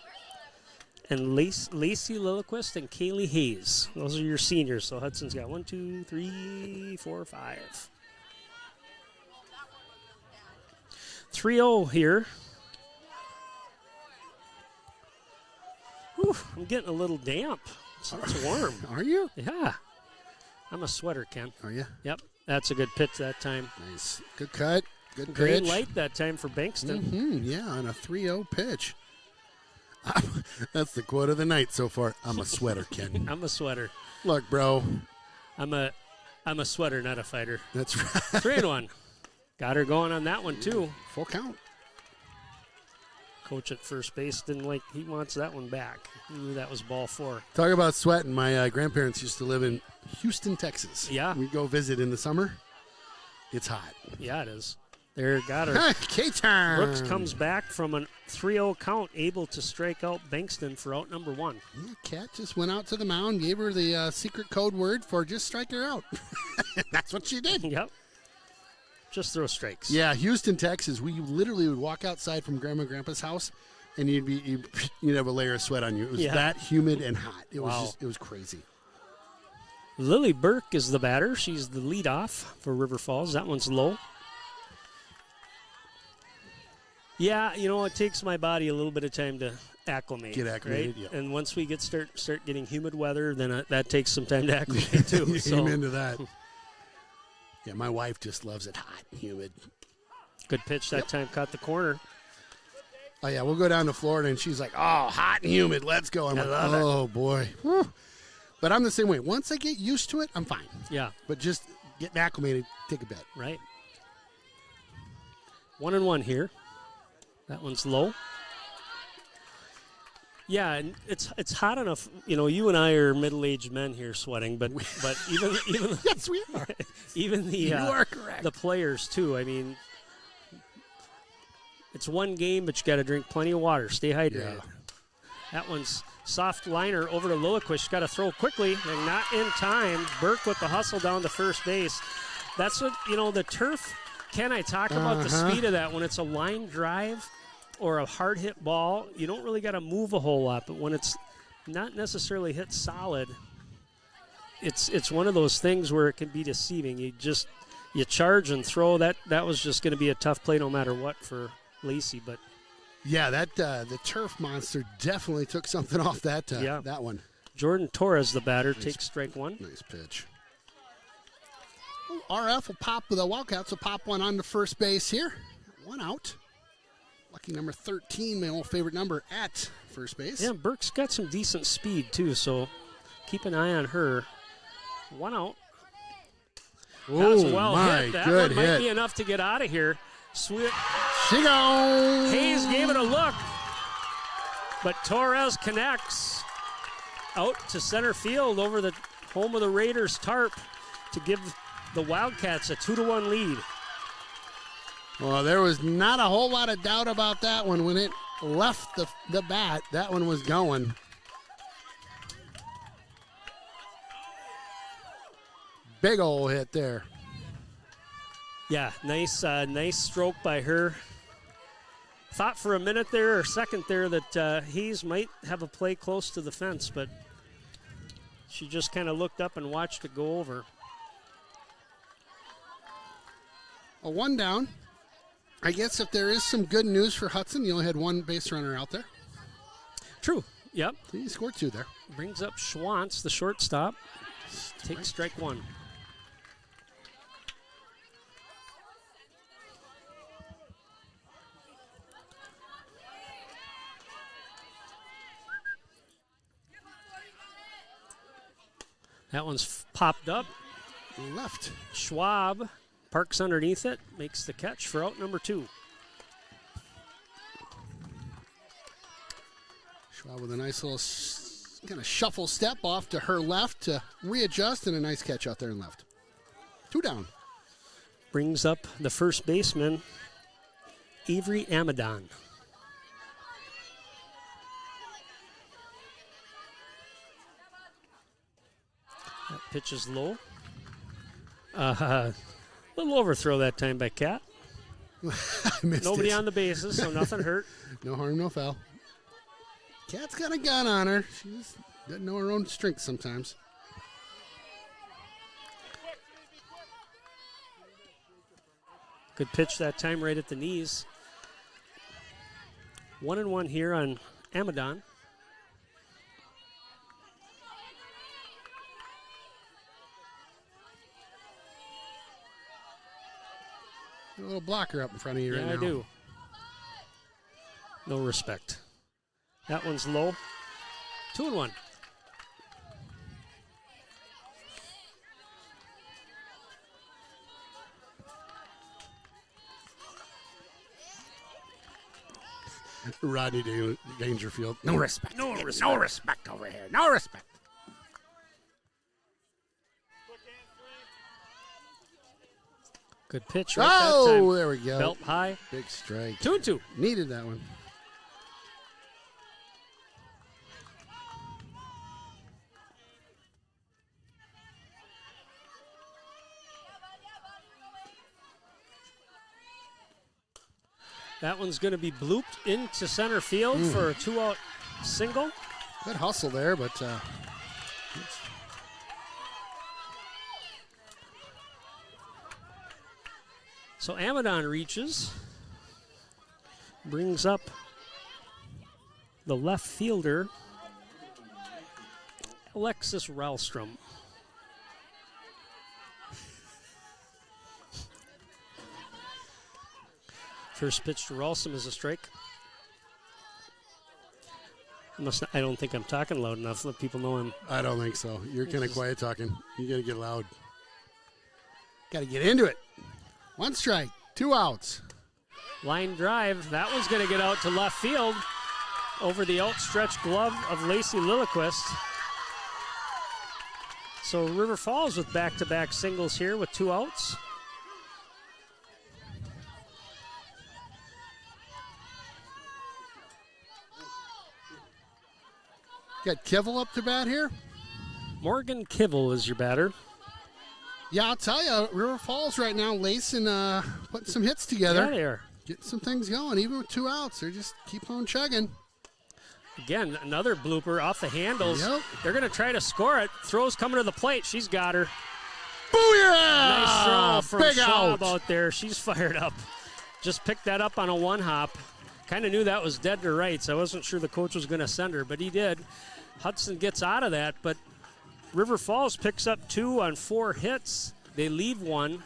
and Lacey Lilliquist and Kaylee Hayes. Those are your seniors. So Hudson's got 1, 2, 3, 4, 5. 3-0 here. Whew, I'm getting a little damp. It's warm. Are you? Yeah. I'm a sweater, Ken. Are you? Yep. That's a good pitch that time. Nice. Good cut. Good pitch. Green light that time for Bankston. Yeah, on a 3-0 pitch. That's the quote of the night so far. I'm a sweater, Ken. I'm a sweater. Look, bro. I'm a sweater, not a fighter. That's right. 3-1. Got her going on that one, too. Full count. Coach at first base didn't like, he wants that one back. He knew that was ball 4. Talk about sweating. My grandparents used to live in Houston, Texas. Yeah. We go visit in the summer. It's hot. Yeah, it is. There, got her. K-turn. Brooks comes back from a 3-0 count, able to strike out Bankston for out number 1. Yeah, Kat just went out to the mound, gave her the secret code word for just strike her out. That's what she did. Yep. Just throw strikes. Yeah, Houston, Texas. We literally would walk outside from Grandma and Grandpa's house, and you'd have a layer of sweat on you. It was that humid and hot. It was crazy. Lily Burke is the batter. She's the leadoff for River Falls. That one's low. Yeah, it takes my body a little bit of time to acclimate. Get acclimated, right? yeah. And once we start getting humid weather, then that takes some time to acclimate too. Amen to that. Yeah, my wife just loves it hot and humid. Good pitch that time, caught the corner. Oh, yeah, we'll go down to Florida, and she's like, oh, hot and humid, let's go. I'm like, oh, boy. Whew. But I'm the same way. Once I get used to it, I'm fine. Yeah. But just getting acclimated, take a bit. Right. 1-1 here. That one's low. Yeah, and it's hot enough. You and I are middle-aged men here sweating, but even yes, we are. Even you are correct. The players too. I mean, it's one game, but you got to drink plenty of water. Stay hydrated. Yeah. That one's soft liner over to Loequist. Got to throw quickly and not in time. Burke with the hustle down to first base. That's what the turf. Can I talk about the speed of that when it's a line drive? Or a hard hit ball, you don't really got to move a whole lot. But when it's not necessarily hit solid, it's one of those things where it can be deceiving. You charge and throw. That was just going to be a tough play no matter what for Lacey. But yeah, that the turf monster definitely took something off that one. Jordan Torres, the batter, takes strike 1. Nice pitch. RF will pop with the Wildcats will pop one on to first base here. 1 out. Lucky number 13, my old favorite number at first base. Yeah, Burke's got some decent speed, too, so keep an eye on her. 1 out. That was well hit. That one might be enough to get out of here. Sweet. She goes. Hayes gave it a look, but Torres connects out to center field over the home of the Raiders tarp to give the Wildcats a 2-1 lead. Well, there was not a whole lot of doubt about that one. When it left the bat, that one was going. Big old hit there. Yeah, nice stroke by her. Thought for a minute there, or second there, that Hayes might have a play close to the fence, but she just kind of looked up and watched it go over. A 1 down. I guess if there is some good news for Hudson, you only had 1 base runner out there. True. Yep. He scored 2 there. Brings up Schwantz, the shortstop. Takes strike 1. That one's popped up. Left. Schwab parks underneath it, makes the catch for out number 2. Schwab with a nice little kind of shuffle step off to her left to readjust, and a nice catch out there and left. 2 down. Brings up the first baseman, Avery Amadon. That pitch is low. Little overthrow that time by Kat. Nobody on the bases, so nothing hurt. No harm, no foul. Kat's got a gun on her. She just doesn't know her own strength sometimes. Good pitch that time right at the knees. 1-1 here on Amadon. A little blocker up in front of you right now. Yeah, I do. No respect. That one's low. 2-1. Rodney Dangerfield. No respect. No respect. No respect over here. No respect. Good pitch right that time. Oh, there we go. Belt high. Big strike. 2-2. Needed that one. That one's going to be blooped into center field for a 2-out single. Good hustle there, but so Amadon reaches, brings up the left fielder, Alexis Ralstrom. First pitch to Ralston is a strike. I don't think I'm talking loud enough to let people know I'm. I don't think so. You're kind of quiet talking. You got to get loud. Got to get into it. 1 strike, 2 outs. Line drive. That one's going to get out to left field over the outstretched glove of Lacey Lilliquist. So River Falls with back-to-back singles here with 2 outs. Got Kivel up to bat here. Morgan Kivel is your batter. Yeah, I'll tell you, River Falls right now, lacing, putting some hits together. Yeah, they are. Getting some things going, even with 2 outs. They just keep on chugging. Again, another blooper off the handles. Yep. They're going to try to score it. Throws coming to the plate. She's got her. Booyah! Nice throw from Big Schwab out. out there. She's fired up. Just picked that up on a 1-hop. Kind of knew that was dead to rights. I wasn't sure the coach was going to send her, but he did. Hudson gets out of that, but River Falls picks up 2 on 4 hits. They leave 1.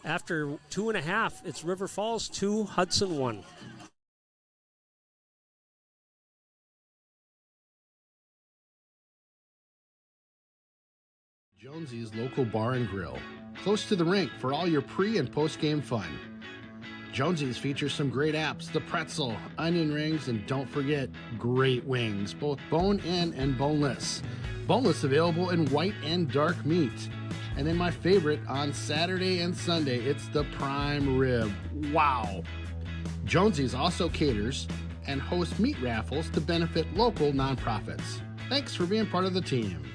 After 2.5, it's River Falls 2, Hudson 1. Jonesy's local bar and grill, close to the rink for all your pre- and post-game fun. Jonesy's features some great apps, the pretzel, onion rings, and don't forget, great wings, both bone-in and boneless. Boneless available in white and dark meat. And then my favorite, on Saturday and Sunday, it's the prime rib. Wow! Jonesy's also caters and hosts meat raffles to benefit local nonprofits. Thanks for being part of the team.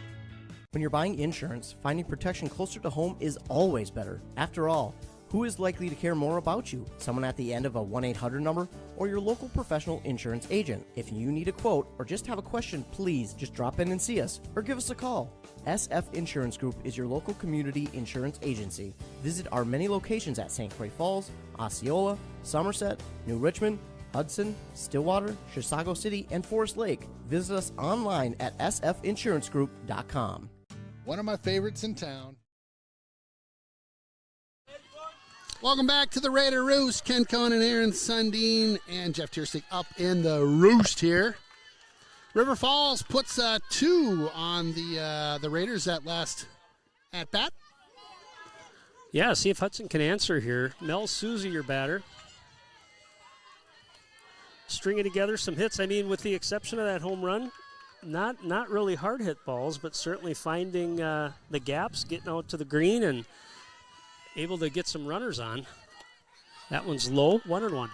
When you're buying insurance, finding protection closer to home is always better. After all, who is likely to care more about you? Someone at the end of a 1-800 number or your local professional insurance agent? If you need a quote or just have a question, please just drop in and see us or give us a call. SF Insurance Group is your local community insurance agency. Visit our many locations at St. Croix Falls, Osceola, Somerset, New Richmond, Hudson, Stillwater, Chisago City, and Forest Lake. Visit us online at sfinsurancegroup.com. One of my favorites in town. Welcome back to the Raider Roost. Ken Cohen and Aaron Sundin and Jeff Tierstick up in the roost here. River Falls puts 2 on the Raiders that last at bat. Yeah, see if Hudson can answer here. Mel Susie, your batter. Stringing together some hits. I mean, with the exception of that home run, not really hard hit balls, but certainly finding the gaps, getting out to the green, and able to get some runners on. That one's low, 1-1.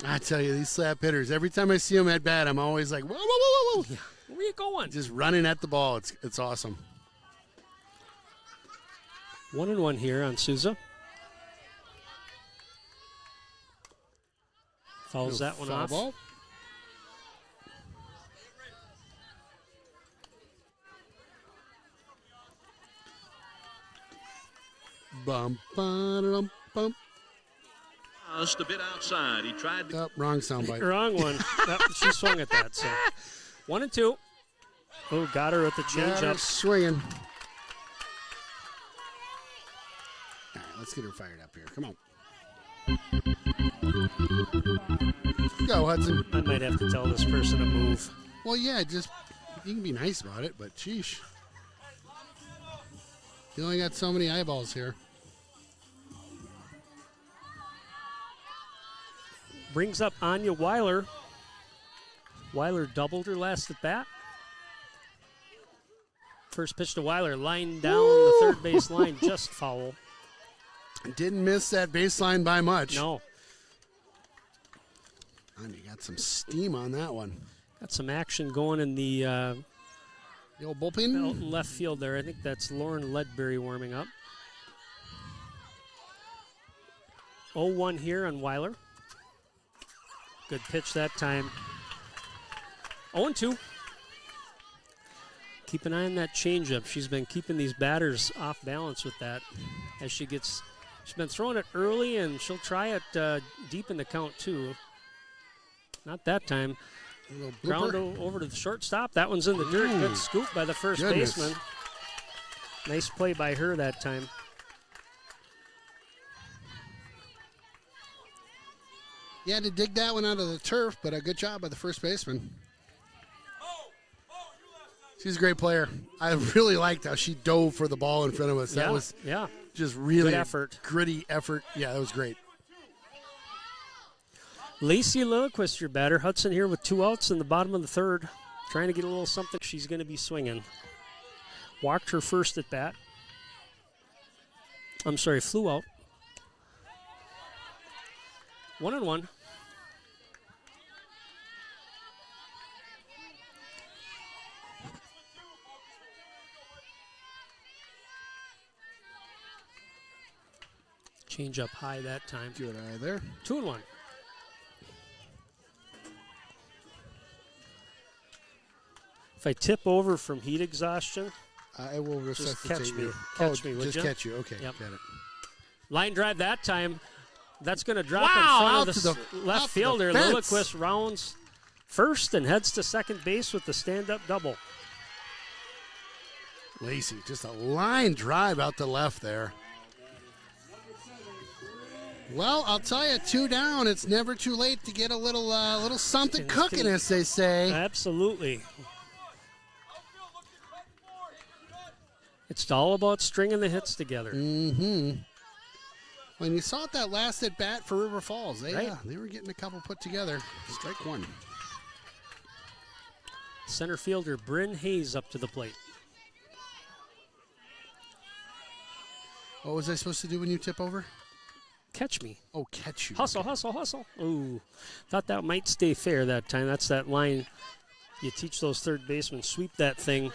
I tell you, these slap hitters, every time I see them at bat, I'm always like, whoa, whoa, whoa, whoa. Yeah. Where are you going? Just running at the ball. It's awesome. 1-1 here on Souza. Fouls that one off. Ball. Bum, ba-dum, bum. Just a bit outside. He tried to. Oh, wrong soundbite. Wrong one. She swung at that. So 1-2. Oh, got her at the changeup. Swinging. All right, let's get her fired up here. Come on. Go, Hudson. I might have to tell this person to move. Well, yeah, just you can be nice about it, but sheesh. You only got so many eyeballs here. Brings up Anya Weiler. Weiler doubled her last at bat. First pitch to Weiler, line down the third base line, just foul. Didn't miss that baseline by much. No. Anya got some steam on that one. Got some action going in the old bullpen? out in left field there. I think that's Lauren Ledbury warming up. 0-1 here on Weiler. Good pitch that time. 0-2. Keep an eye on that changeup. She's been keeping these batters off balance with that as she's been throwing it early, and she'll try it deep in the count too. Not that time. Ground over to the shortstop. That one's in the dirt. Good scoop by the first baseman. Nice play by her that time. You had to dig that one out of the turf, but a good job by the first baseman. She's a great player. I really liked how she dove for the ball in front of us. That was just really good effort. Gritty effort. Yeah, that was great. Lacey Lilliquist, your batter. Hudson here with 2 outs in the bottom of the third. Trying to get a little something. She's going to be swinging. Walked her first at bat. I'm sorry, flew out. 1-1. Change up high that time. Good eye there. 2-1. If I tip over from heat exhaustion, I will resuscitate catch me. you. Catch me, would just you? catch you. Okay, Yep. got it. Line drive that time. That's going to drop Wow, in out front of to the the- left out to the fielder. fence. Lilliquist rounds first and heads to second base with the stand-up double. Lacey, just a line drive out to left there. Well, I'll tell you, 2 down. It's never too late to get a little something cooking, as they say. Absolutely. It's all about stringing the hits together. Mm-hmm. When you saw it that last at bat for River Falls, they Right. they were getting a couple put together. Strike 1. Center fielder Bryn Hayes up to the plate. What was I supposed to do when you tip over? Catch me. Oh, catch you. Hustle, hustle, hustle. Ooh. Thought that might stay fair that time. That's that line. You teach those third basemen, sweep that thing,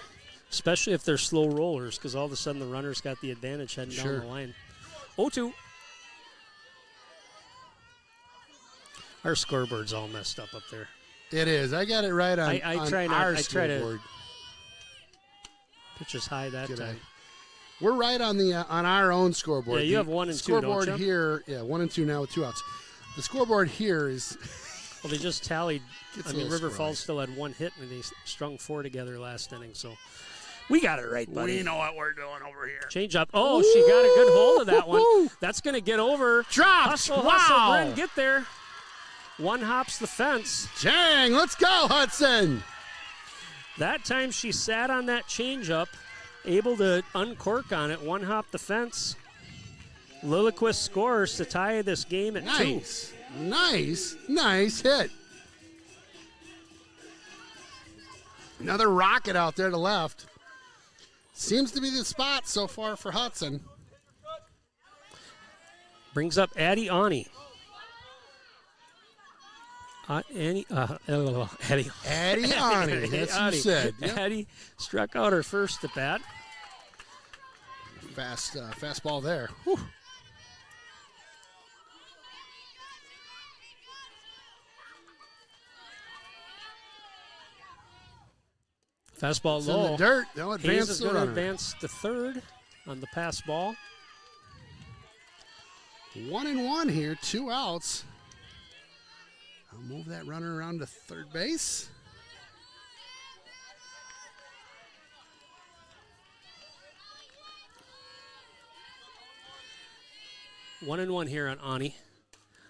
especially if they're slow rollers, because all of a sudden the runner's got the advantage heading Sure. down the line. 0-2. Our scoreboard's all messed up there. It is. I got it right on, I on try not- our I try to- scoreboard. Pitch is high that Good time. eye. We're right on the on our own scoreboard. Yeah, you The have 1 and 2, don't scoreboard you? here, 1 and 2 now with 2 outs. The scoreboard here is Well, they just tallied. Gets I a mean, little River squirrely. Falls still had 1 hit, and they strung 4 together last inning. So we got it right, buddy. we know what we're doing over here. Change up. Oh, she got a good hold of that one. That's going to get over. Dropped. Hustle, Wow. hustle, Bryn, get there. 1 hops the fence. Dang, let's go, Hudson. That time she sat on that changeup, able to uncork on it. 1 hop the fence. Lilliquist scores to tie this game at 2. Nice hit. Another rocket out there to left. Seems to be the spot so far for Hudson. Brings up Addie Ani. Addie Addie Ani, that's what you said. Yep. Addie struck out her first at bat. Fastball there. Whew. Fastball It's low. in the dirt. They'll Hayes advance is the going to runner. advance to third on the pass ball. 1-1 here, 2 outs. I'll move that runner around to third base. One and one here on Ani.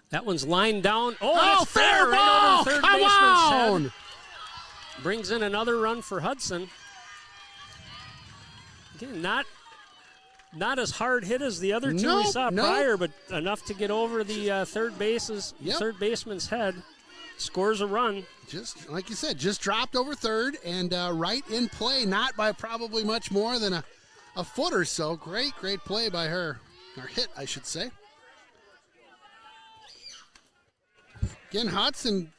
That one's lined down. Oh, Oh, that's fair fair. ball! Right over the third Come baseman's on! head. Brings in another run for Hudson. Again, not as hard hit as the other two we saw prior, but enough to get over the third baseman's head. Scores a run. Just like you said, just dropped over third and right in play, not by probably much more than a foot or so. Great play by her. Or hit, I should say. Again, Hudson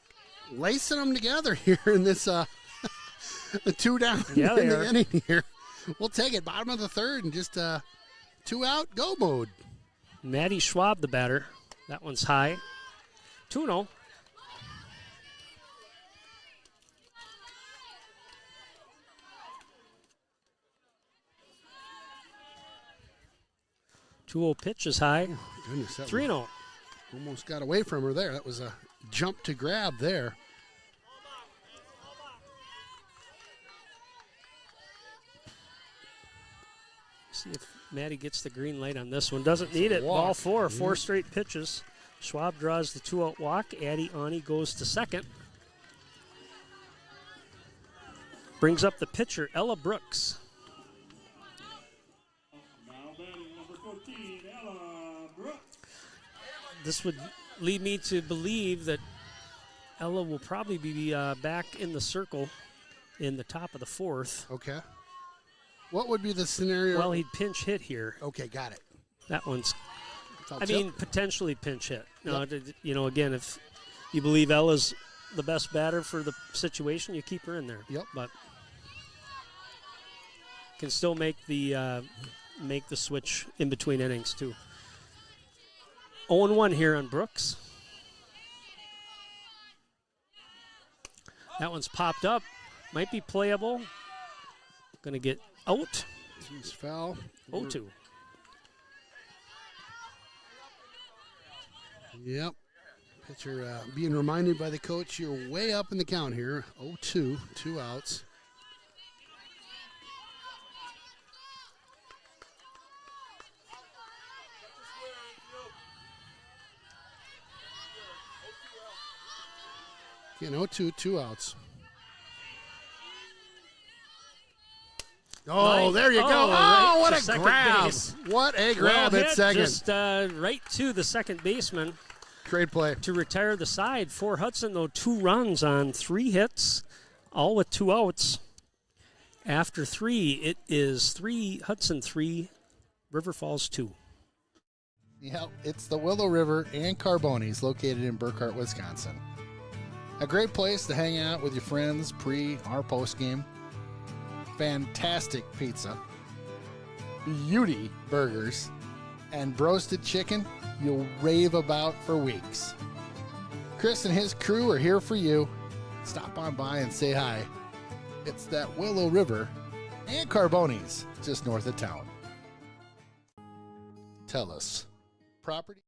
lacing them together here in this the 2 down in the inning here. We'll take it. Bottom of the third and just 2 out, go mode. Maddie Schwab, the batter. That one's high. 2-0. Pitch is high. Oh, goodness, 3-0. Almost got away from her there. That was a jump to grab there. See if Maddie gets the green light on this one. Doesn't need it. Ball 4, 4 straight pitches. Schwab draws the 2-out walk. Addie Ani goes to second. Brings up the pitcher, Ella Brooks. This would lead me to believe that Ella will probably be back in the circle in the top of the 4th. Okay. What would be the scenario? Well, he'd pinch hit here. Okay, got it. That one's, I mean, potentially pinch hit. Yep. Again, if you believe Ella's the best batter for the situation, you keep her in there. Yep. But can still make the switch in between innings, too. 0-1 here on Brooks. That one's popped up. Might be playable. Going to get out. She's foul. 0-2. Yep. Pitcher being reminded by the coach, you're way up in the count here. 0-2, 2 outs. Again, 0-2, 2 outs. Oh, there you go. Right, what a grab. Base. What a grab well at second. Just right to the second baseman. Great play. To retire the side for Hudson, though, 2 runs on 3 hits, all with 2 outs. After 3, it is Hudson 3, River Falls 2. Yeah, it's the Willow River and Carbonis located in Burkhart, Wisconsin. A great place to hang out with your friends pre or post game. Fantastic pizza, beauty burgers, and roasted chicken you'll rave about for weeks. Chris and his crew are here for you. Stop on by and say hi. It's that Willow River and Carbonis just north of town. Tell us, property?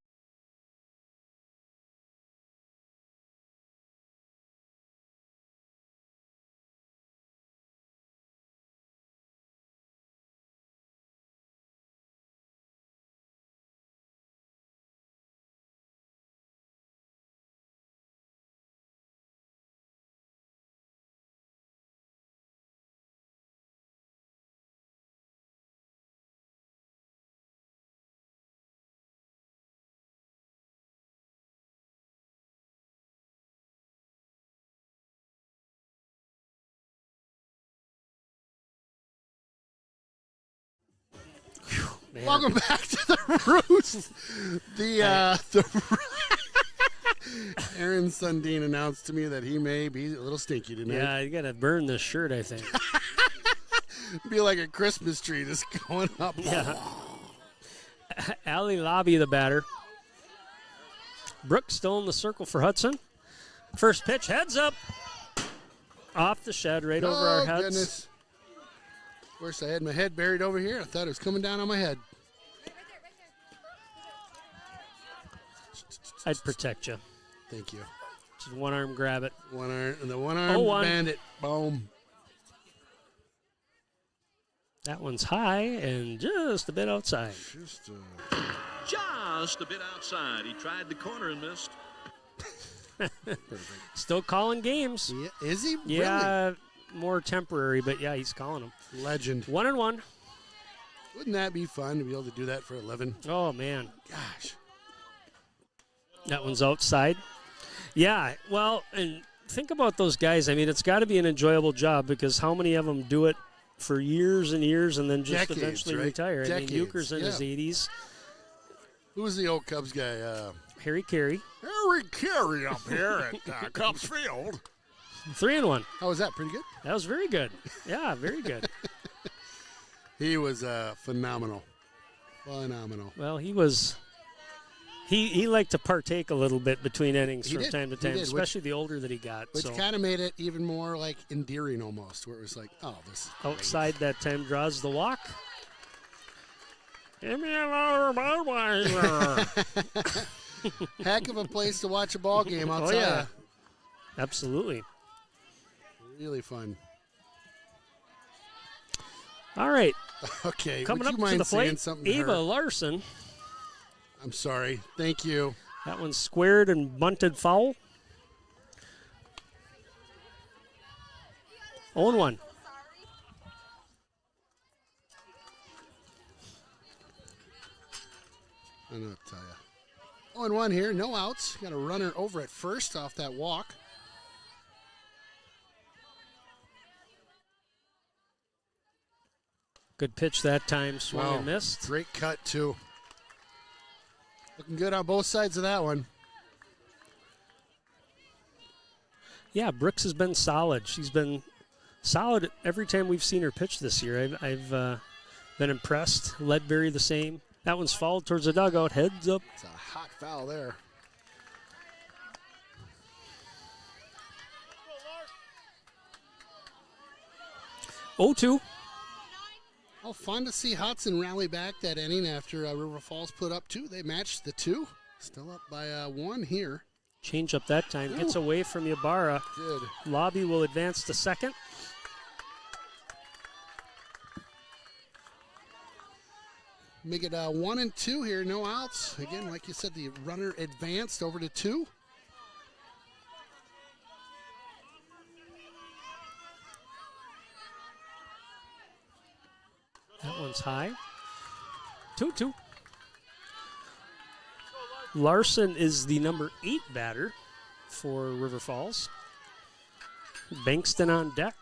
Man. Welcome back to the Roost. Aaron Sundin announced to me that he may be a little stinky tonight. Yeah, you got to burn this shirt, I think. Be like a Christmas tree just going up. Yeah. Allie Lobby, the batter. Brooks still in the circle for Hudson. First pitch, heads up. Off the shed, right over our heads. Goodness. Of course, I had my head buried over here. I thought it was coming down on my head. I'd protect you. Thank you. Just one arm grab it. One arm bandit. Boom. That one's high and just a bit outside. Just a bit outside. He tried the corner and missed. Still calling games. Yeah, is he? Yeah, more temporary, but yeah, he's calling them. Really? Legend. 1-1. Wouldn't that be fun to be able to do that for a living? Oh, man. Gosh. That one's outside. Yeah, well, and think about those guys. I mean, it's got to be an enjoyable job because how many of them do it for years and years and then just Decades, eventually right? retire? Decades, I mean, Euchre's in his 80s. Who was the old Cubs guy? Harry Carey. Harry Carey up here at Cubs Field. 3-1. How was that? Pretty good? That was very good. Yeah, very good. He was phenomenal. Phenomenal. Well, he was. He liked to partake a little bit between innings He from did. time to He time, did, especially the older that he got. Which so kind of made it even more like endearing almost, where it was like, oh, this is great. outside that time draws the walk. Give me another Budweiser. Heck of a place to watch a ball game, I'll tell yeah. ya. Absolutely. Really fun. All right. Okay, Coming would up you mind to the saying plate, something to Ava her? Larson. I'm sorry. Thank you. That one's squared and bunted foul. 0-1. I don't know what to tell you. 0-1 here, no outs. Got a runner over at first off that walk. Good pitch that time, swung and missed. Great cut, too. Looking good on both sides of that one. Yeah, Brooks has been solid. She's been solid every time we've seen her pitch this year. I've been impressed. Ledbury the same. That one's fouled towards the dugout. Heads up. It's a hot foul there. Oh, 2. Oh, fun to see Hudson rally back that inning after River Falls put up 2. They matched the 2. Still up by 1 here. Change up that time. Gets away from Ybarra. Good. Lobby will advance to second. Make it 1 and 2 here, no outs. Again, like you said, the runner advanced over to 2. That one's high. 2-2. Larson is the number 8 batter for River Falls. Bankston on deck.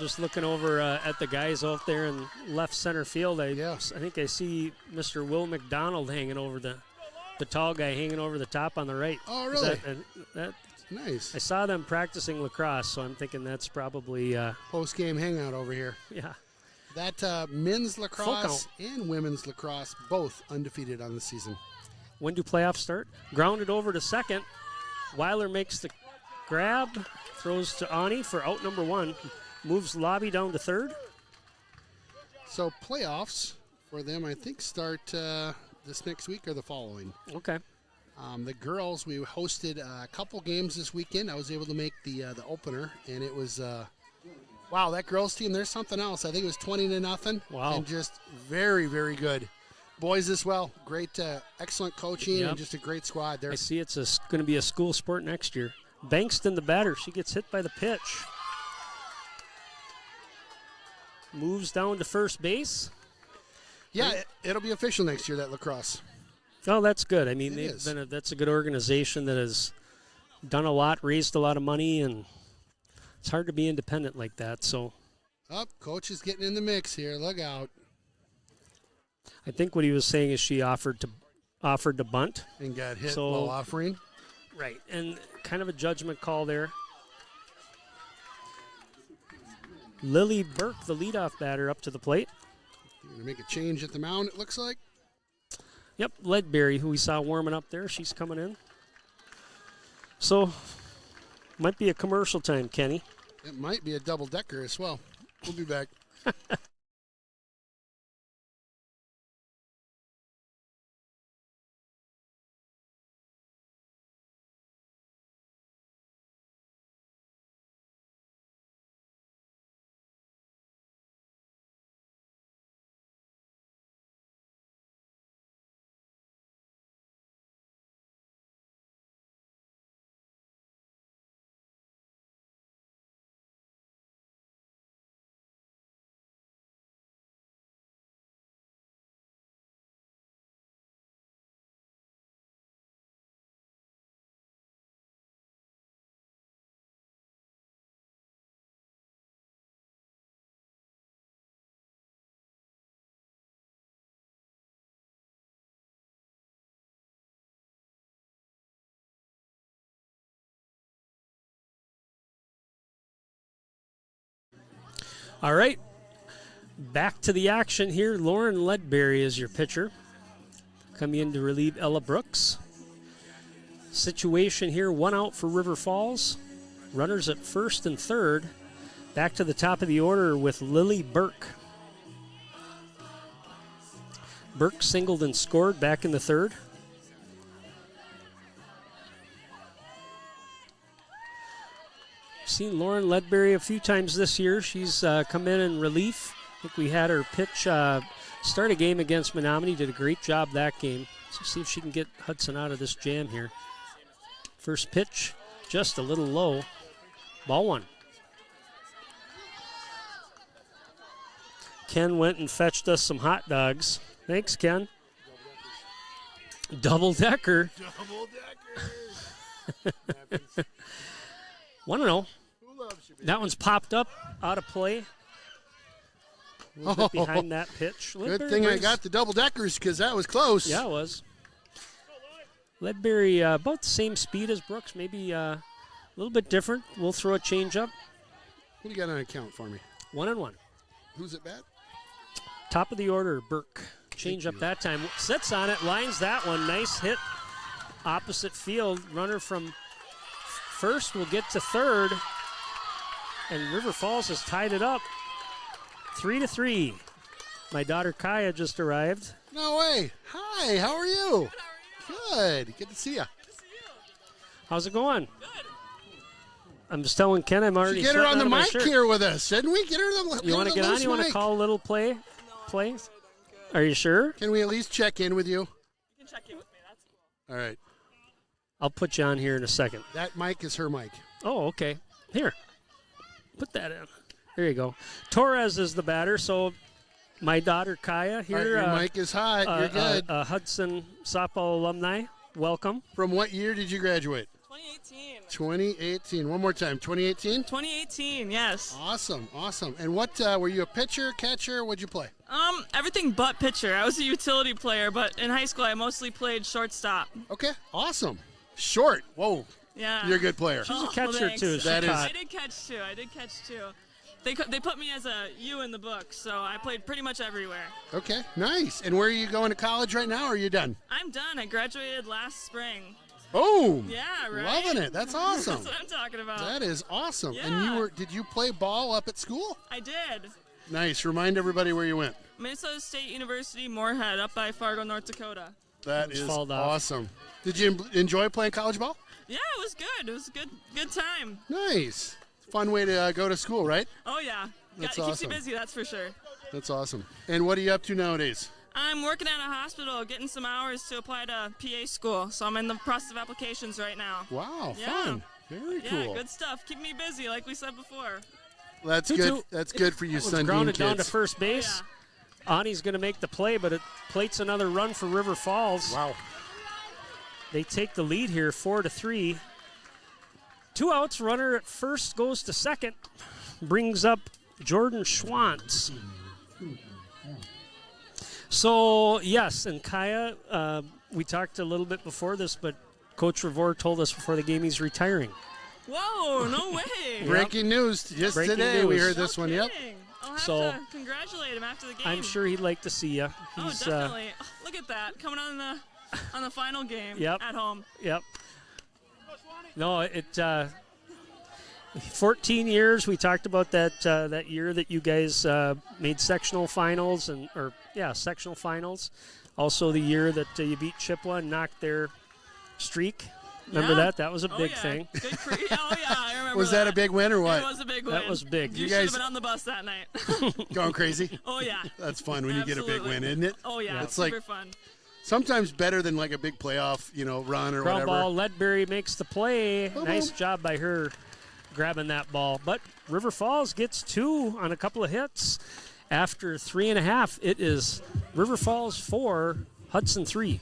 Just looking over at the guys out there in left center field, I think I see Mr. Will McDonald hanging over the tall guy hanging over the top on the right. Oh, really? That Nice. I saw them practicing lacrosse, so I'm thinking that's probably Post-game hangout over here. Yeah. That men's lacrosse and women's lacrosse both undefeated on the season. When do playoffs start? Grounded over to second. Weiler makes the grab, throws to Ani for out number 1. Moves Lobby down to third. So playoffs for them, I think, start this next week or the following. Okay. The girls, we hosted a couple games this weekend. I was able to make the opener, and it was wow. That girls team, there's something else. I think it was 20-0. Wow. And just very, very good. Boys as well. Great, excellent coaching, Yep. and just a great squad there. I see it's going to be a school sport next year. Bankston, the batter, she gets hit by the pitch. Moves down to first base. Yeah, it'll be official next year, that lacrosse. Oh, that's good. I mean, It is. that's a good organization that has done a lot, raised a lot of money, and it's hard to be independent like that. So, Coach is getting in the mix here. Look out. I think what he was saying is she offered to bunt And got hit So- while offering. Right, and kind of a judgment call there. Lily Burke, the leadoff batter, up to the plate. Going to make a change at the mound, it looks like. Yep, Ledbury, who we saw warming up there, she's coming in. So, might be a commercial time, Kenny. It might be a double-decker as well. We'll be back. All right. Back to the action here. Lauren Ledbury is your pitcher. Coming in to relieve Ella Brooks. Situation here, 1 out for River Falls. Runners at first and third. Back to the top of the order with Lily Burke. Burke singled and scored back in the third. Seen Lauren Ledbury a few times this year. She's come in relief. I think we had her pitch start a game against Menominee. Did a great job that game. So see if she can get Hudson out of this jam here. First pitch, just a little low. Ball 1. Ken went and fetched us some hot dogs. Thanks, Ken. Double decker. Double decker. 1-0. That one's popped up, out of play. A little bit behind that pitch. Good thing I got the double deckers because that was close. Yeah, it was. Ledbury about the same speed as Brooks, maybe a little bit different. We'll throw a change up. Who do you got on account for me? 1-1. Who's at bat? Top of the order, Burke. Change up that time. Sits on it, lines that one. Nice hit. Opposite field. Runner from first will get to third. And River Falls has tied it up. 3-3. My daughter Kaya just arrived. No way. Hi, how are you? Good. Good to see you. How's it going? Good. I'm just telling Ken I'm already. Get her on the mic here with us, didn't we? Get her on the. You want to get on? You want to call a little play? Are you sure? Can we at least check in with you? You can check in with me. That's cool. All right. I'll put you on here in a second. That mic is her mic. Oh, okay. Here. Put that in. There you go. Torres is the batter, so my daughter Kaya here. Right, your mic is hot. You're good. Hudson softball alumni. Welcome. From what year did you graduate? 2018. 2018. One more time. 2018? 2018, yes. Awesome, awesome. And what, were you a pitcher, catcher? What'd you play? Everything but pitcher. I was a utility player, but in high school I mostly played shortstop. Okay, awesome. Short. Whoa. Yeah. You're a good player. She's a catcher, too. I did catch, too. They put me as a U in the book, so I played pretty much everywhere. Okay, nice. And where are you going to college right now, or are you done? I'm done. I graduated last spring. Boom! Yeah, right? Loving it. That's awesome. That's what I'm talking about. That is awesome. Yeah. And did you play ball up at school? I did. Nice. Remind everybody where you went. Minnesota State University, Moorhead, up by Fargo, North Dakota. That is awesome. Did you enjoy playing college ball? Yeah, it was good. It was a good time. Nice. Fun way to go to school, right? Oh, yeah. That's It keeps awesome. you busy, that's for sure. That's awesome. And what are you up to nowadays? I'm working at a hospital, getting some hours to apply to PA school, so I'm in the process of applications right now. Wow, yeah. fun. Very cool. Yeah, good stuff. Keep me busy, like we said before. That's good. That's good for you, Sundin grounded kids. down to first base. Oh, Ani's going to make the play, but it plates another run for River Falls. Wow. They take the lead here, 4-3. 2 outs, runner at first goes to second. Brings up Jordan Schwantz. So, yes, and Kaya, we talked a little bit before this, but Coach Revore told us before the game he's retiring. Whoa, no way. Breaking news. Just Breaking today news. we heard this one. Yep. I'll have So, to congratulate him after the game. I'm sure he'd like to see you. Oh, definitely. Look at that, coming on the final game Yep. at home. Yep. No, 14 years. We talked about that year that you guys made sectional finals sectional finals. Also the year that you beat Chippewa and knocked their streak. Remember that? That was a big thing. Oh yeah, I remember. Was that a big win or what? It was a big win. That was big. You should have been on the bus that night. Going crazy? Oh yeah. That's fun when you get a big win, isn't it? Oh yeah, it's super like fun. sometimes better than like a big playoff, run or Ground whatever. ball, Ledbury makes the play. Boom, Nice boom. job by her grabbing that ball. But River Falls gets 2 on a couple of hits. After 3.5, it is River Falls 4, Hudson 3.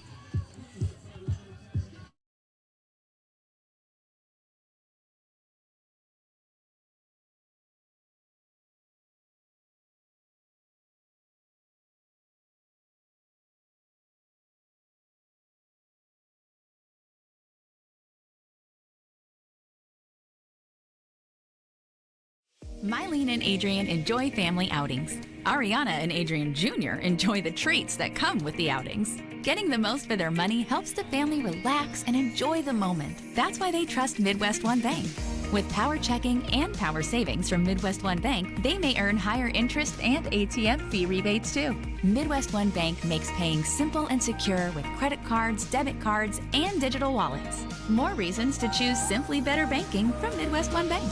Mylene and Adrian enjoy family outings. Ariana and Adrian Jr. enjoy the treats that come with the outings. Getting the most for their money helps the family relax and enjoy the moment. That's why they trust Midwest One Bank. With power checking and power savings from Midwest One Bank, they may earn higher interest and ATM fee rebates too. Midwest One Bank makes paying simple and secure with credit cards, debit cards, and digital wallets. More reasons to choose simply better banking from Midwest One Bank.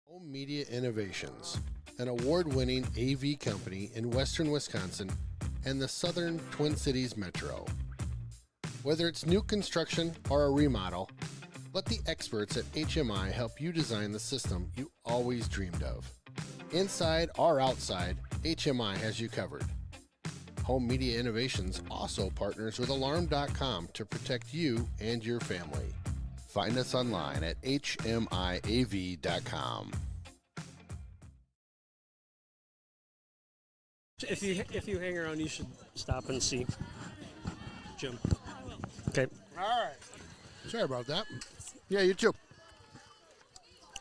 Home Media Innovations, an award-winning AV company in western Wisconsin and the southern Twin Cities metro. Whether it's new construction or a remodel, let the experts at HMI help you design the system you always dreamed of. Inside or outside, HMI has you covered. Home Media Innovations also partners with Alarm.com to protect you and your family. Find us online at hmiav.com. If you hang around, you should stop and see Jim. Okay. All right. Sorry about that. Yeah, you too.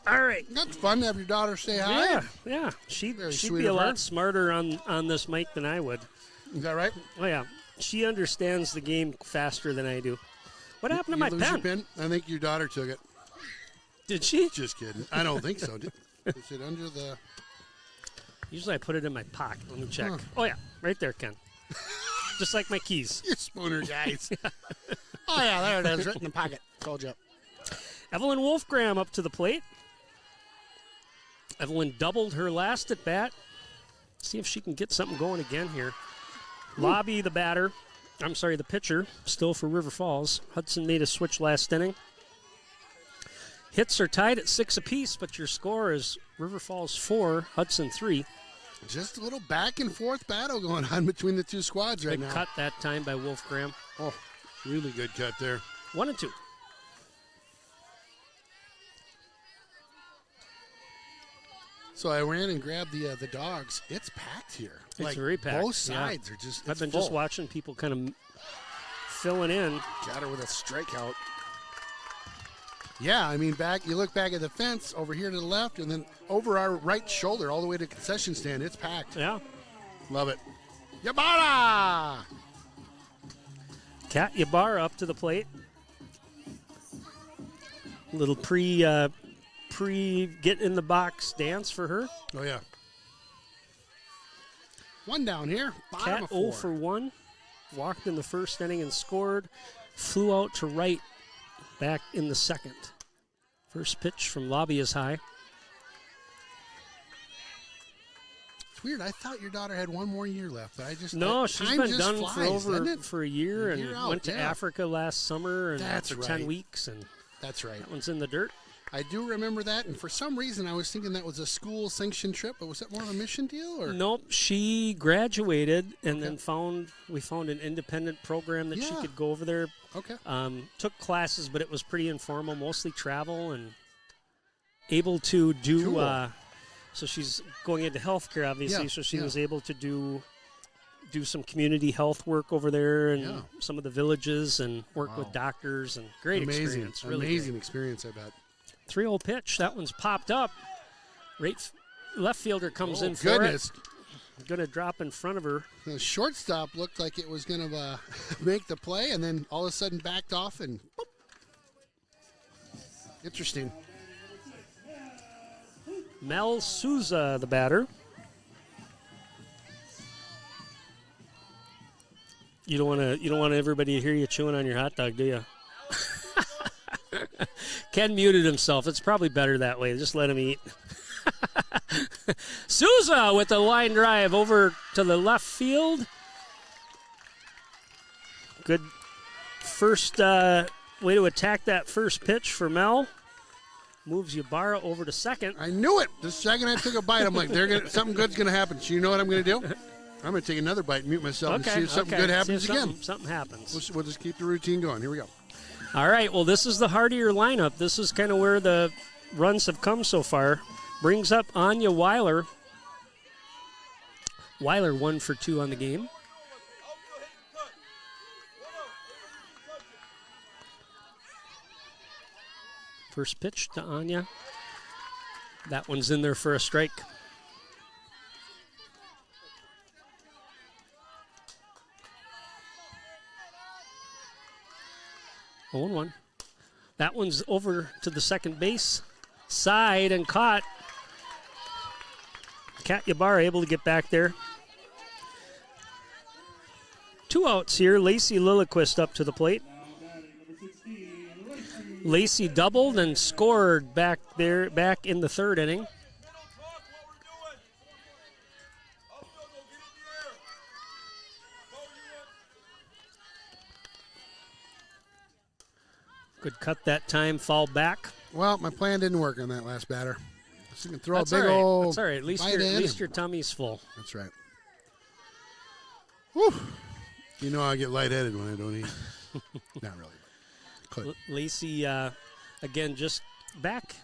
All right. That's fun to have your daughter say hi. Yeah. She'd sweet be a of her. lot smarter on this mic than I would. Is that right? Oh, yeah. She understands the game faster than I do. What happened to my lose your pen? pen? I think your daughter took it. Did she? Just kidding. I don't think so. Is it under the... Usually I put it in my pocket. Let me check. Huh. Oh, yeah. Right there, Ken. Just like my keys. You spooner guys. Oh, yeah, there it is. Right in the pocket. Told you. Evelyn Wolfgram up to the plate. Evelyn doubled her last at bat. See if she can get something going again here. Lobby, the batter. I'm sorry, the pitcher, still for River Falls. Hudson made a switch last inning. Hits are tied at 6 apiece, but your score is River Falls 4, Hudson 3. Just a little back and forth battle going on between the two squads right Big now. cut that time by Wolfgram. Oh, really good cut there. 1-2. So I ran and grabbed the dogs. It's packed here. It's very packed. Both sides are just. I've been full. just watching people kind of filling in. Got her with a strikeout. Yeah, I mean, you look back at the fence over here to the left, and then over our right shoulder all the way to the concession stand. It's packed. Yeah. Love it. Yabara! Kat Ybarra up to the plate. Little pre get in the box dance for her. Oh, yeah. One down here. Bottom Kat of 0 4. for 1. Walked in the first inning and scored. Flew out to right back in the second. First pitch from Lobby is high. It's weird. I thought your daughter had one more year left. She's She's been done for a year and out, went to Africa last summer and That's for right. 10 weeks. And That's right. that one's in the dirt. I do remember that, and for some reason I was thinking that was a school-sanctioned trip, but was that more of a mission deal? Or? Nope. She graduated and then we found an independent program that she Yeah. could go over there. Okay. Took classes, but it was pretty informal, mostly travel and able to do. Cool. So she's going into healthcare, obviously. Yeah, So she yeah. was able to do some community health work over there and Yeah. some of the villages and work Wow. with doctors and great Amazing. experience. Really Amazing great. experience, I bet. 3-0 pitch. That one's popped up. Left fielder comes in for goodness. it. Going to drop in front of her. The shortstop looked like it was going to make the play, and then all of a sudden backed off and boop. Interesting. Mel Souza, the batter. You don't want everybody to hear you chewing on your hot dog, do you? Ken muted himself. It's probably better that way. Just let him eat. Souza with the line drive over to the left field. Good first way to attack that first pitch for Mel. Moves Ybarra over to second. I knew it. The second I took a bite, I'm like, something good's going to happen. So you know what I'm going to do? I'm going to take another bite and mute myself and see if something good happens again. Something happens. We'll just keep the routine going. Here we go. All right, well, this is the heart of your lineup. This is kind of where the runs have come so far. Brings up Anya Weiler. Weiler 1 for 2 on the game. First pitch to Anya. That one's in there for a strike. Oh, 1. That one's over to the second base side and caught. Kat Yabar able to get back there. 2 outs here. Lacey Lilliquist up to the plate. Lacey doubled and scored back in the 3rd inning. Good cut that time, fall back. Well, my plan didn't work on that last batter. So you can throw That's a big all right. old. That's all right. At least your tummy's full. That's right. Whew. You know I get lightheaded when I don't eat. Not really. Could. Lacey, again, just back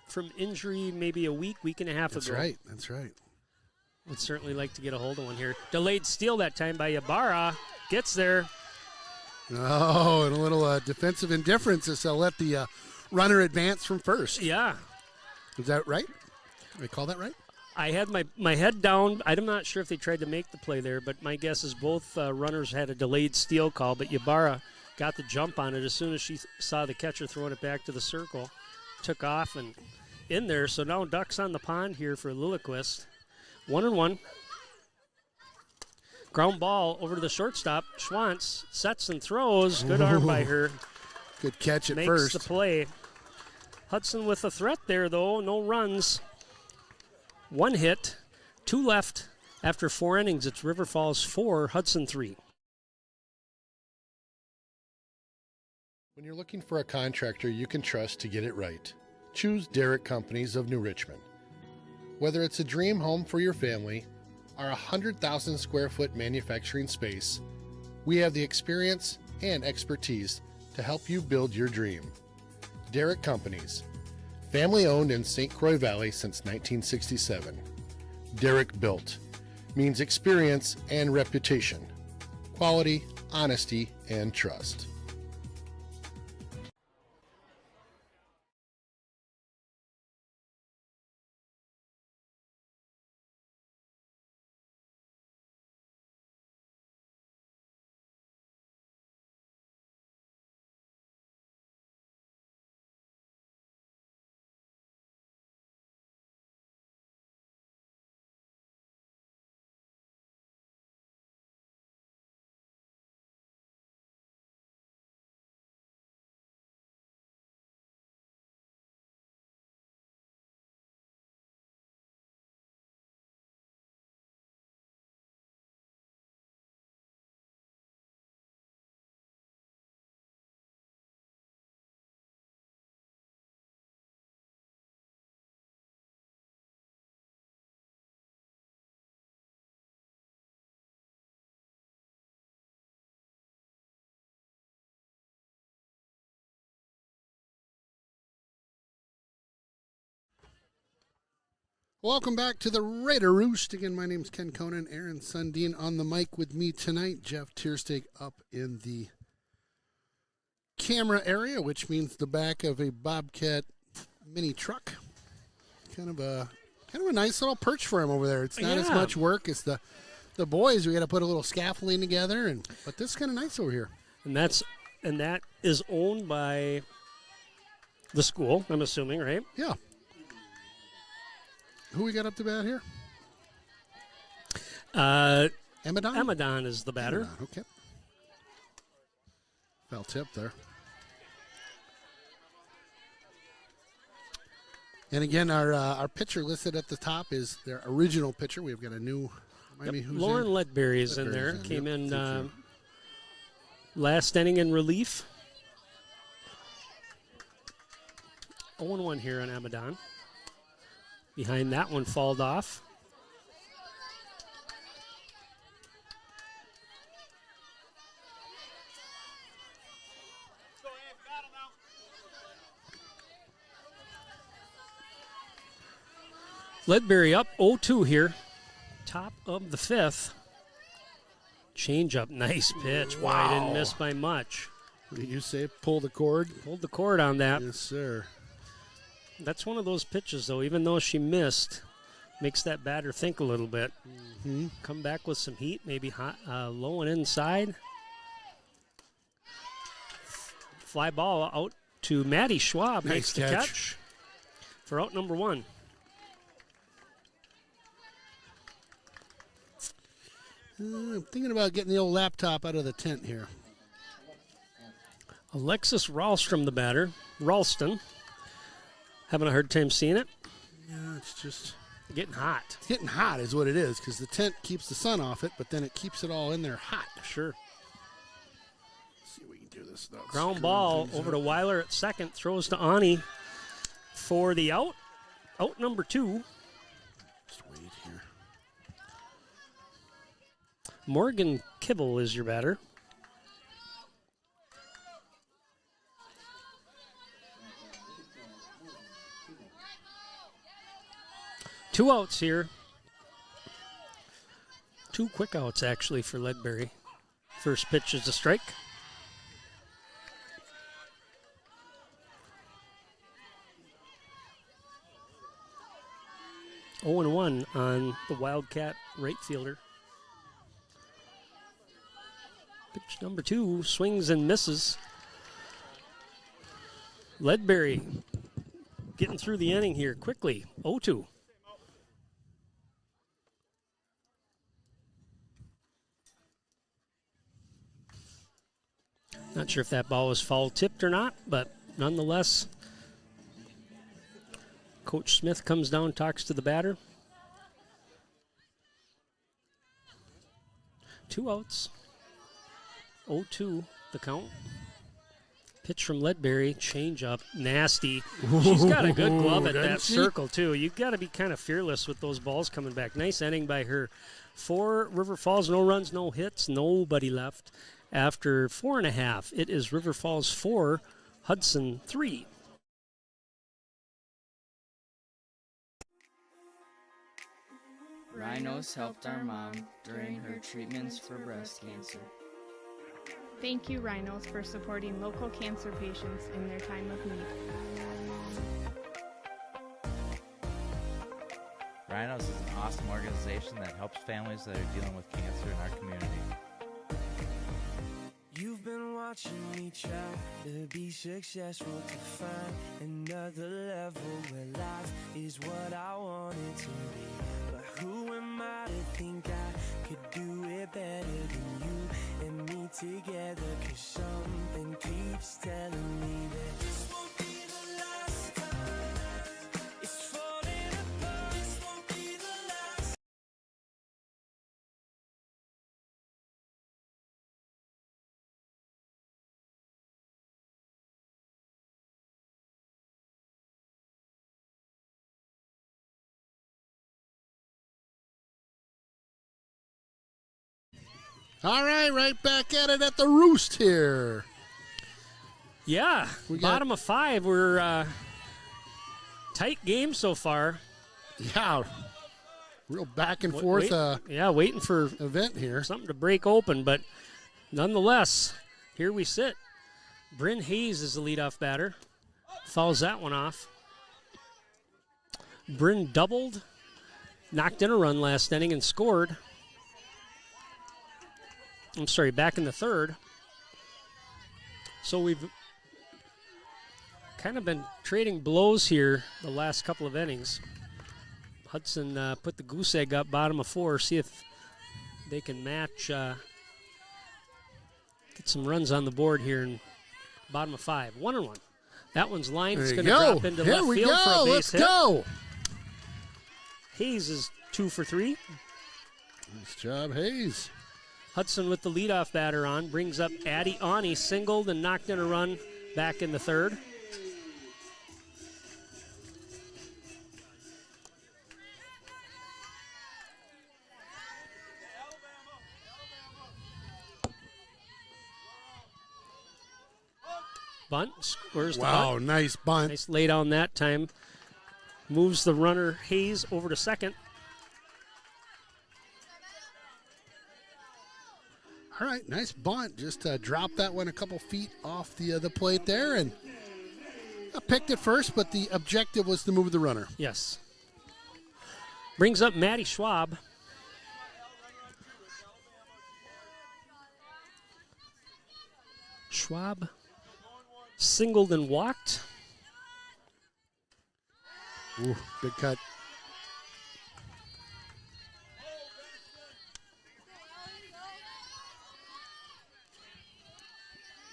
from injury maybe a week and a half ago. That's right. Would certainly like to get a hold of one here. Delayed steal that time by Ybarra. Gets there. Oh, and a little defensive indifference as they'll let the runner advance from first. Yeah. Is that right? Did I call that right? I had my head down. I'm not sure if they tried to make the play there, but my guess is both runners had a delayed steal call, but Ybarra got the jump on it as soon as she saw the catcher throwing it back to the circle. Took off and in there, so now ducks on the pond here for Lilliquist. 1-1. Ground ball over to the shortstop. Schwantz sets and throws. Good arm by her. Good catch at Makes first. the play. Hudson with a threat there, though. No runs. 1 hit, 2 left after 4 innings. It's River Falls 4, Hudson 3. When you're looking for a contractor you can trust to get it right, choose Derrick Companies of New Richmond. Whether it's a dream home for your family or a 100,000 square foot manufacturing space, we have the experience and expertise to help you build your dream. Derrick Companies, family owned in St. Croix Valley since 1967. Derrick Built means experience and reputation, quality, honesty, and trust. Welcome back to the Raider Roost. Again, my name is Ken Conan. Aaron Sundin on the mic with me tonight. Jeff Tiersteg up in the camera area, which means the back of a Bobcat mini truck. Kind of a nice little perch for him over there. It's not as much work as the boys. We got to put a little scaffolding together, but this is kind of nice over here. And that is owned by the school, I'm assuming, right? Yeah. Who we got up to bat here? Amadon? Amadon is the batter. Amadon, okay. Foul tip there. And again, our pitcher listed at the top is their original pitcher. We've got a new. Lauren Ledberry is in there. Came in last inning in relief. 0-1 here on Amadon. Behind that one, fouled off. Ledberry up 0-2 here. Top of the 5th. Change up, nice pitch. Wow. Why didn't miss by much. What did you say? Pull the cord? Pulled the cord on that. Yes, sir. That's one of those pitches, though, even though she missed, makes that batter think a little bit. Mm-hmm. Come back with some heat, maybe hot, low and inside. Fly ball out to Maddie Schwab. Nice Makes the catch for out number 1. I'm thinking about getting the old laptop out of the tent here. Alexis Ralstrom, the batter. Ralston. Having a hard time seeing it. Yeah, it's just getting hot. It's getting hot is what it is, because the tent keeps the sun off it, but then it keeps it all in there hot. Sure. Let's see if we can do this. Ground ball over to Weiler at second. Throws to Ani for the out. Out number 2. Just wait here. Morgan Kibble is your batter. Two outs here. 2 quick outs, actually, for Ledbury. First pitch is a strike. Oh and 1 on the Wildcat right fielder. Pitch number 2 swings and misses. Ledbury getting through the inning here quickly. 0-2. Not sure if that ball was foul tipped or not, but nonetheless, Coach Smith comes down, talks to the batter. 2 outs. 0-2 the count. Pitch from Ledbury, change up, nasty. She's got a good glove at that circle too. You've got to be kind of fearless with those balls coming back. Nice inning by her. 4 River Falls, no runs, no hits, nobody left. After 4.5, it is River Falls 4, Hudson 3. Rhinos helped our mom during her treatments for breast cancer. Thank you, Rhinos, for supporting local cancer patients in their time of need. Rhinos is an awesome organization that helps families that are dealing with cancer in our community. You've been watching me try to be successful, to find another level where life is what I want it to be. But who am I to think I could do it better than you and me together? 'Cause something keeps telling me that this won't be the last time. It's falling apart, this won't be the last. All right back at it at the Roost here. Yeah, We got- bottom of 5. We're tight game so far. Yeah, real back and forth waiting for event here. Something to break open, but nonetheless, here we sit. Bryn Hayes is the leadoff batter. Fouls that one off. Bryn doubled, knocked in a run last inning and scored. I'm sorry, back in the 3rd. So we've kind of been trading blows here the last couple of innings. Hudson put the goose egg up bottom of 4, see if they can match, get some runs on the board here in bottom of 5. 1-1. That one's lined. It's going to drop into left field for a base hit. Let's go. Hayes is 2 for 3. Nice job, Hayes. Hudson with the leadoff batter on, brings up Addie Ani, singled and knocked in a run back in the 3rd. Bunt, squares the Wow, bunt. nice bunt. Nice lay down that time. Moves the runner Hayes over to second. All right, nice bunt. Just drop that one a couple feet off the plate there, and picked it first, but the objective was to move the runner. Yes. Brings up Maddie Schwab. Schwab singled and walked. Ooh, big cut.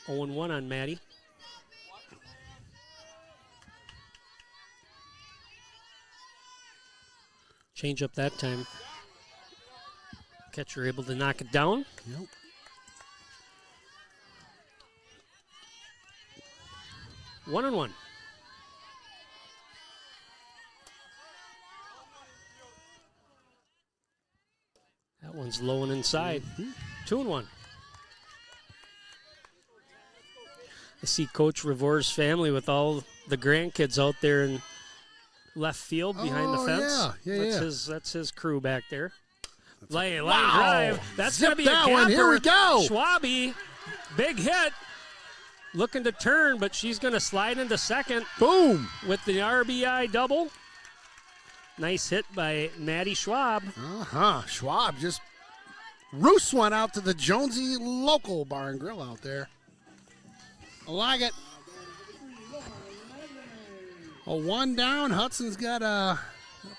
Oh, 1 on Maddie. Change up that time. Catcher able to knock it down. Yep. One and one. That one's low and inside. 2-1. I see Coach Revor's family with all the grandkids out there in left field behind the fence. That's his crew back there. Line drive. That's going to be a camper. One. Here we go. Schwabe, big hit. Looking to turn, but she's going to slide into second. Boom. With the RBI double. Nice hit by Maddie Schwab. Schwab just roosts one out to the Jonesy local bar and grill out there. I like it. A 1 down. Hudson's got a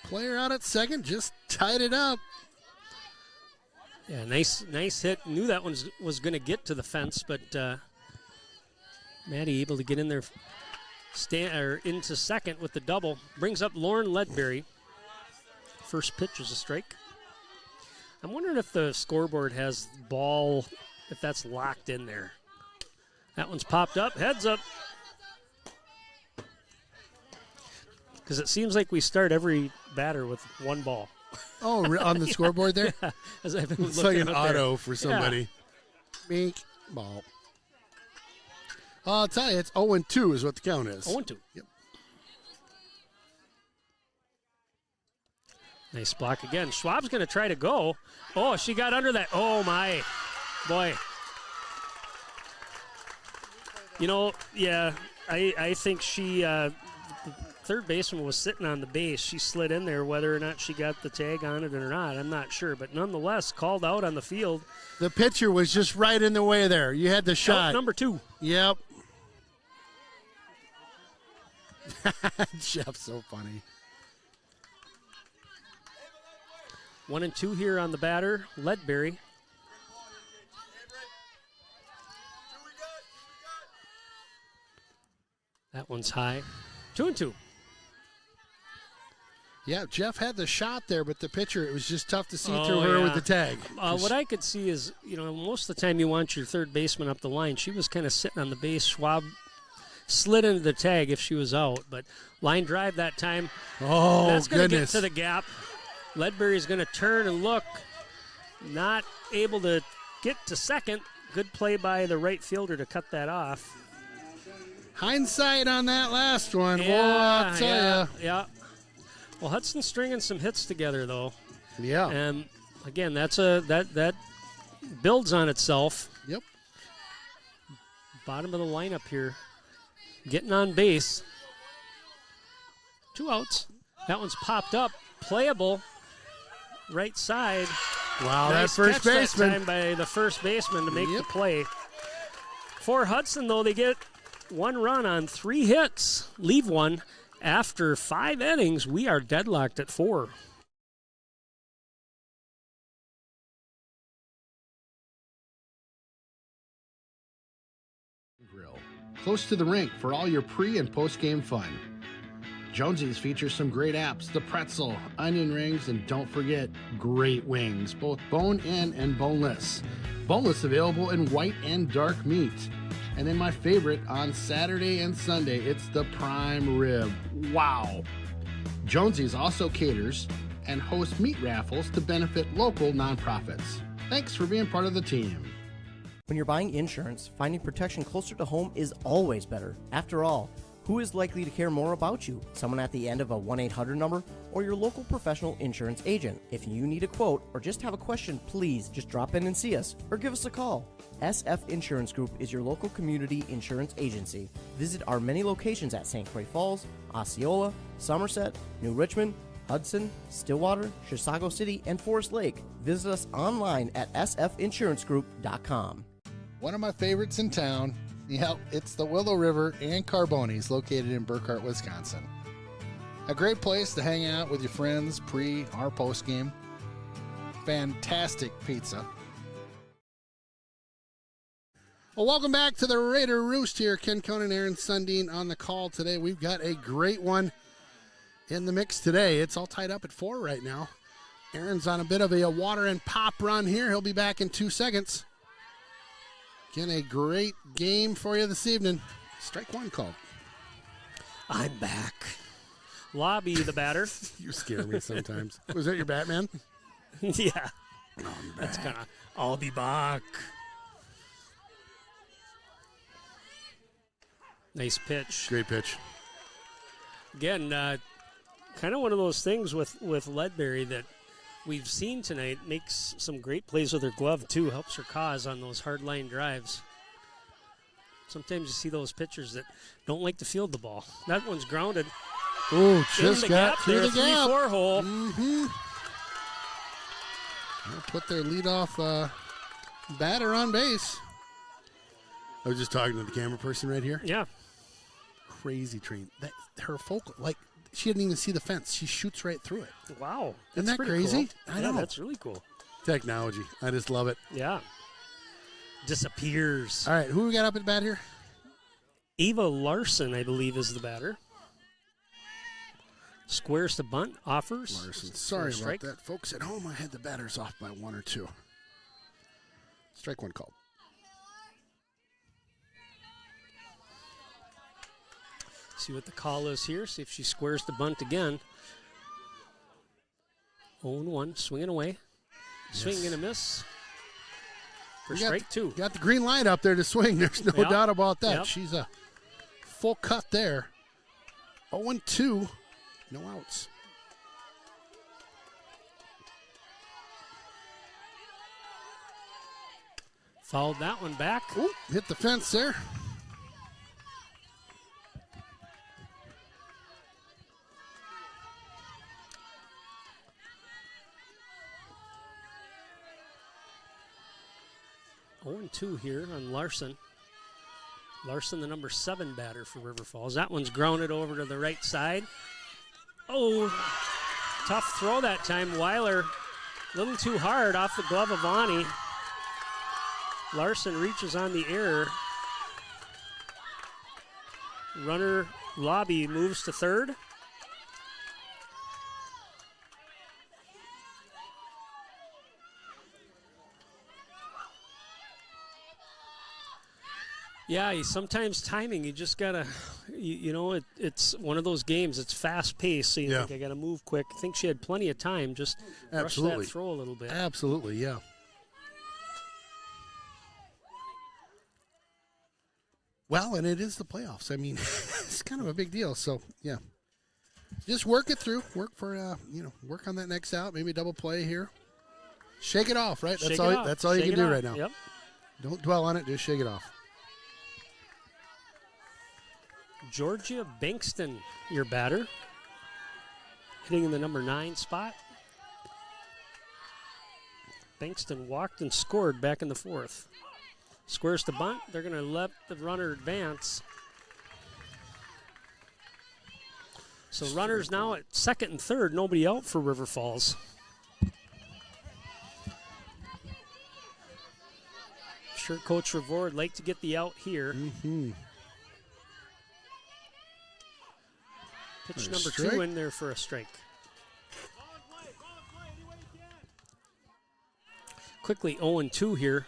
player out at second. Just tied it up. Yeah, nice hit. Knew that one was going to get to the fence, but Maddie able to get in there, into second with the double. Brings up Lauren Ledbury. First pitch is a strike. I'm wondering if the scoreboard has ball, if that's locked in there. That one's popped up. Heads up. Because it seems like we start every batter with 1 ball. Oh, on the scoreboard there? Yeah, as I've been it's looking like an auto for somebody. Yeah. Bink, ball. I'll tell you, it's 0-2 is what the count is. 0-2. Yep. Nice block again. Schwab's going to try to go. Oh, she got under that. Oh, my. Boy. You know, yeah, I think she, the third baseman was sitting on the base. She slid in there. Whether or not she got the tag on it or not, I'm not sure. But nonetheless, called out on the field. The pitcher was just right in the way there. You had the shot. Out number 2. Yep. Jeff's so funny. 1 and 2 here on the batter, Ledbury. That one's high. 2 and 2. Yeah, Jeff had the shot there, but the pitcher, it was just tough to see through her with the tag. What I could see is, most of the time you want your third baseman up the line. She was kind of sitting on the base. Schwab slid into the tag if she was out, but line drive that time. Oh, that's going to get goodness. to the gap. Ledbury's going to turn and look. Not able to get to second. Good play by the right fielder to cut that off. Hindsight on that last one. Yeah, I'll tell you. Yeah. Well, Hudson's stringing some hits together, though. Yeah. And, again, that builds on itself. Yep. Bottom of the lineup here. Getting on base. 2 outs. That one's popped up. Playable. Right side. Wow, nice that first catch baseman. that time by the first baseman to make the play. For Hudson, though, they get 1 run on 3 hits. Leave 1. After 5 innings, we are deadlocked at 4. Grill. Close to the rink for all your pre- and post-game fun. Jonesy's features some great apps, the pretzel, onion rings, and don't forget, great wings, both bone-in and boneless. Boneless available in white and dark meat. And then my favorite, on Saturday and Sunday, it's the prime rib. Wow! Jonesy's also caters and hosts meat raffles to benefit local nonprofits. Thanks for being part of the team. When you're buying insurance, finding protection closer to home is always better. After all, Who is likely to care more about you? Someone at the end of a 1-800 number or your local professional insurance agent? If you need a quote or just have a question, please just drop in and see us or give us a call. SF Insurance Group is your local community insurance agency. Visit our many locations at St. Croix Falls, Osceola, Somerset, New Richmond, Hudson, Stillwater, Chisago City, and Forest Lake. Visit us online at sfinsurancegroup.com. One of my favorites in town, yep, it's the Willow River and Carbonis, located in Burkhart, Wisconsin. A great place to hang out with your friends pre or post game. Fantastic pizza. Well, welcome back to the Raider Roost here. Ken Conan, Aaron Sundin on the call today. We've got a great one in the mix today. It's all tied up at 4 right now. Aaron's on a bit of a water and pop run here. He'll be back in 2 seconds. Again, a great game for you this evening. Strike one called. I'm back. Lobby, the batter. You scare me sometimes. Was that your Batman? Yeah. That's kind of, I'll be back. Nice pitch. Great pitch. Again, kind of one of those things with Ledbury that we've seen tonight. Makes some great plays with her glove, too. Helps her cause on those hard line drives. Sometimes you see those pitchers that don't like to field the ball. That one's grounded. Ooh, just got through the gap. 3-4 hole. Mm-hmm. They'll put their leadoff batter on base. I was just talking to the camera person right here. Yeah. Crazy train. Her focal, like, she didn't even see the fence. She shoots right through it. Wow. Isn't that crazy? Cool. I know. That's really cool. Technology. I just love it. Yeah. Disappears. All right, who we got up at bat here? Eva Larson, I believe, is the batter. Squares to bunt, offers. Larson. Sorry about that, folks. At home, I had the batters off by 1 or 2. Strike one called. See what the call is here. See if she squares the bunt again. 0-1, swinging away. Swing and a miss. For strike 2. Got the green light up there to swing. There's no doubt about that. Yep. She's a full cut there. 0-2. No outs. Fouled that one back. Ooh, hit the fence there. 0-2 here on Larson. Larson, the number 7 batter for River Falls. That one's grounded over to the right side. Oh, tough throw that time. Weiler, a little too hard off the glove of Ani. Larson reaches on the error. Runner Lobby moves to third. Yeah, sometimes timing, you just got to, it's one of those games. It's fast-paced, so you think, I got to move quick. I think she had plenty of time. Just rush that throw a little bit. Absolutely, yeah. Well, and it is the playoffs. I mean, it's kind of a big deal. So, yeah. Just work it through. Work for, work on that next out. Maybe a double play here. Shake it off, right? That's all you can do right now. Yep. Don't dwell on it. Just shake it off. Georgia Bankston, your batter. Hitting in the number 9 spot. Bankston walked and scored back in the 4th. Squares to bunt. They're going to let the runner advance. So runners now at second and third. Nobody out for River Falls. Sure, Coach Revore would like to get the out here. Mm-hmm. Pitch number 2 in there for a strike. Quickly 0-2 here.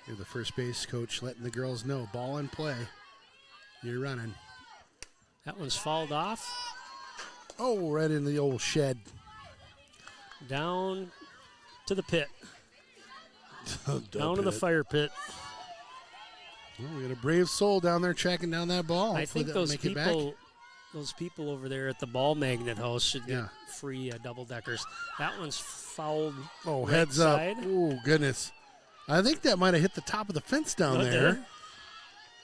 You're the first base coach letting the girls know. Ball in play. You're running. That one's fouled off. Oh, right in the old shed. Down to the pit. Down to the fire pit. Well, we got a brave soul down there tracking down that ball. I Hopefully think they'll make it back. those people over there at the ball magnet house should get Yeah. free double deckers. That one's fouled. Oh, right heads side. up. Oh, goodness. I think that might have hit the top of the fence down Oh, it there. did?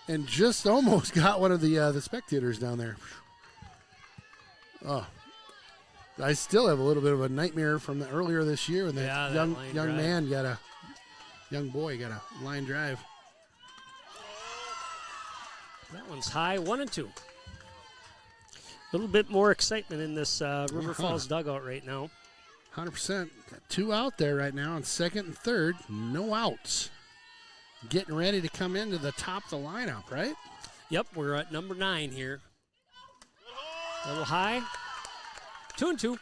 And just almost got one of the spectators down there. Oh. I still have a little bit of a nightmare from earlier this year when that that line young drive. man young boy got a line drive. That one's high, 1-2. A little bit more excitement in this River Falls dugout right now. 100%. Got 2 out there right now on second and third. No outs. Getting ready to come into the top of the lineup, right? Yep, we're at number 9 here. A little high. 2-2.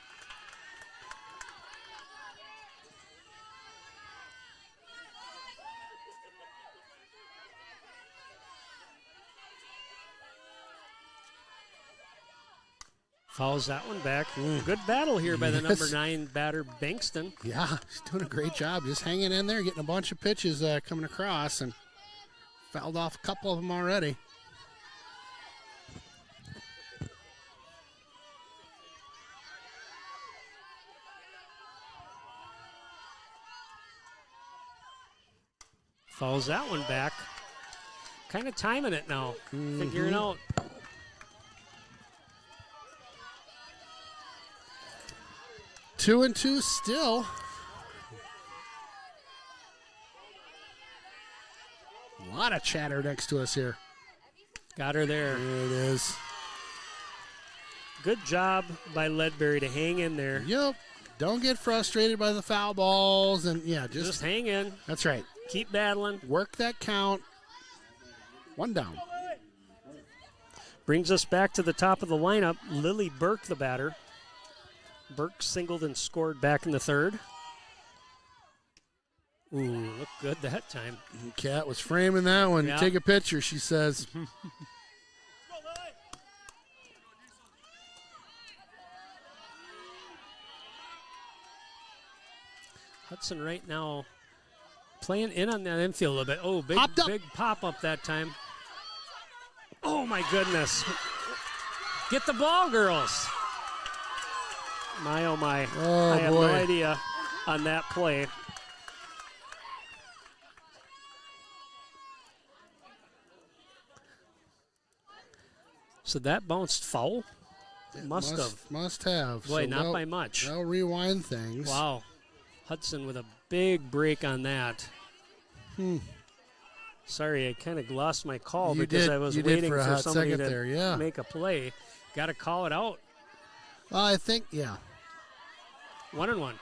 Fouls that one back. Good battle here by the number 9 batter, Bankston. Yeah, he's doing a great job. Just hanging in there, getting a bunch of pitches coming across, and fouled off a couple of them already. Fouls that one back. Kind of timing it now. Figuring out. 2-2 still. A lot of chatter next to us here. Got her there. There it is. Good job by Ledbury to hang in there. Yep. Don't get frustrated by the foul balls, and Just hang in. That's right. Keep battling. Work that count. 1 down. Brings us back to the top of the lineup. Lily Burke, the batter. Burke singled and scored back in the third. Ooh, looked good that time. Kat was framing that one. Yeah. Take a picture, she says. Hudson right now playing in on that infield a little bit. Oh, big pop up that time. Oh, my goodness. Get the ball, girls. My, oh, my. Oh, I have boy. no idea on that play. So that bounced foul? Must have. Must have. Boy, So not by much. They'll rewind things. Wow. Hudson with a big break on that. Sorry, I kind of lost my call You because did- I was you did waiting for a for hot somebody second to there, yeah. make a play. Got to call it out. Well, I think, 1-1.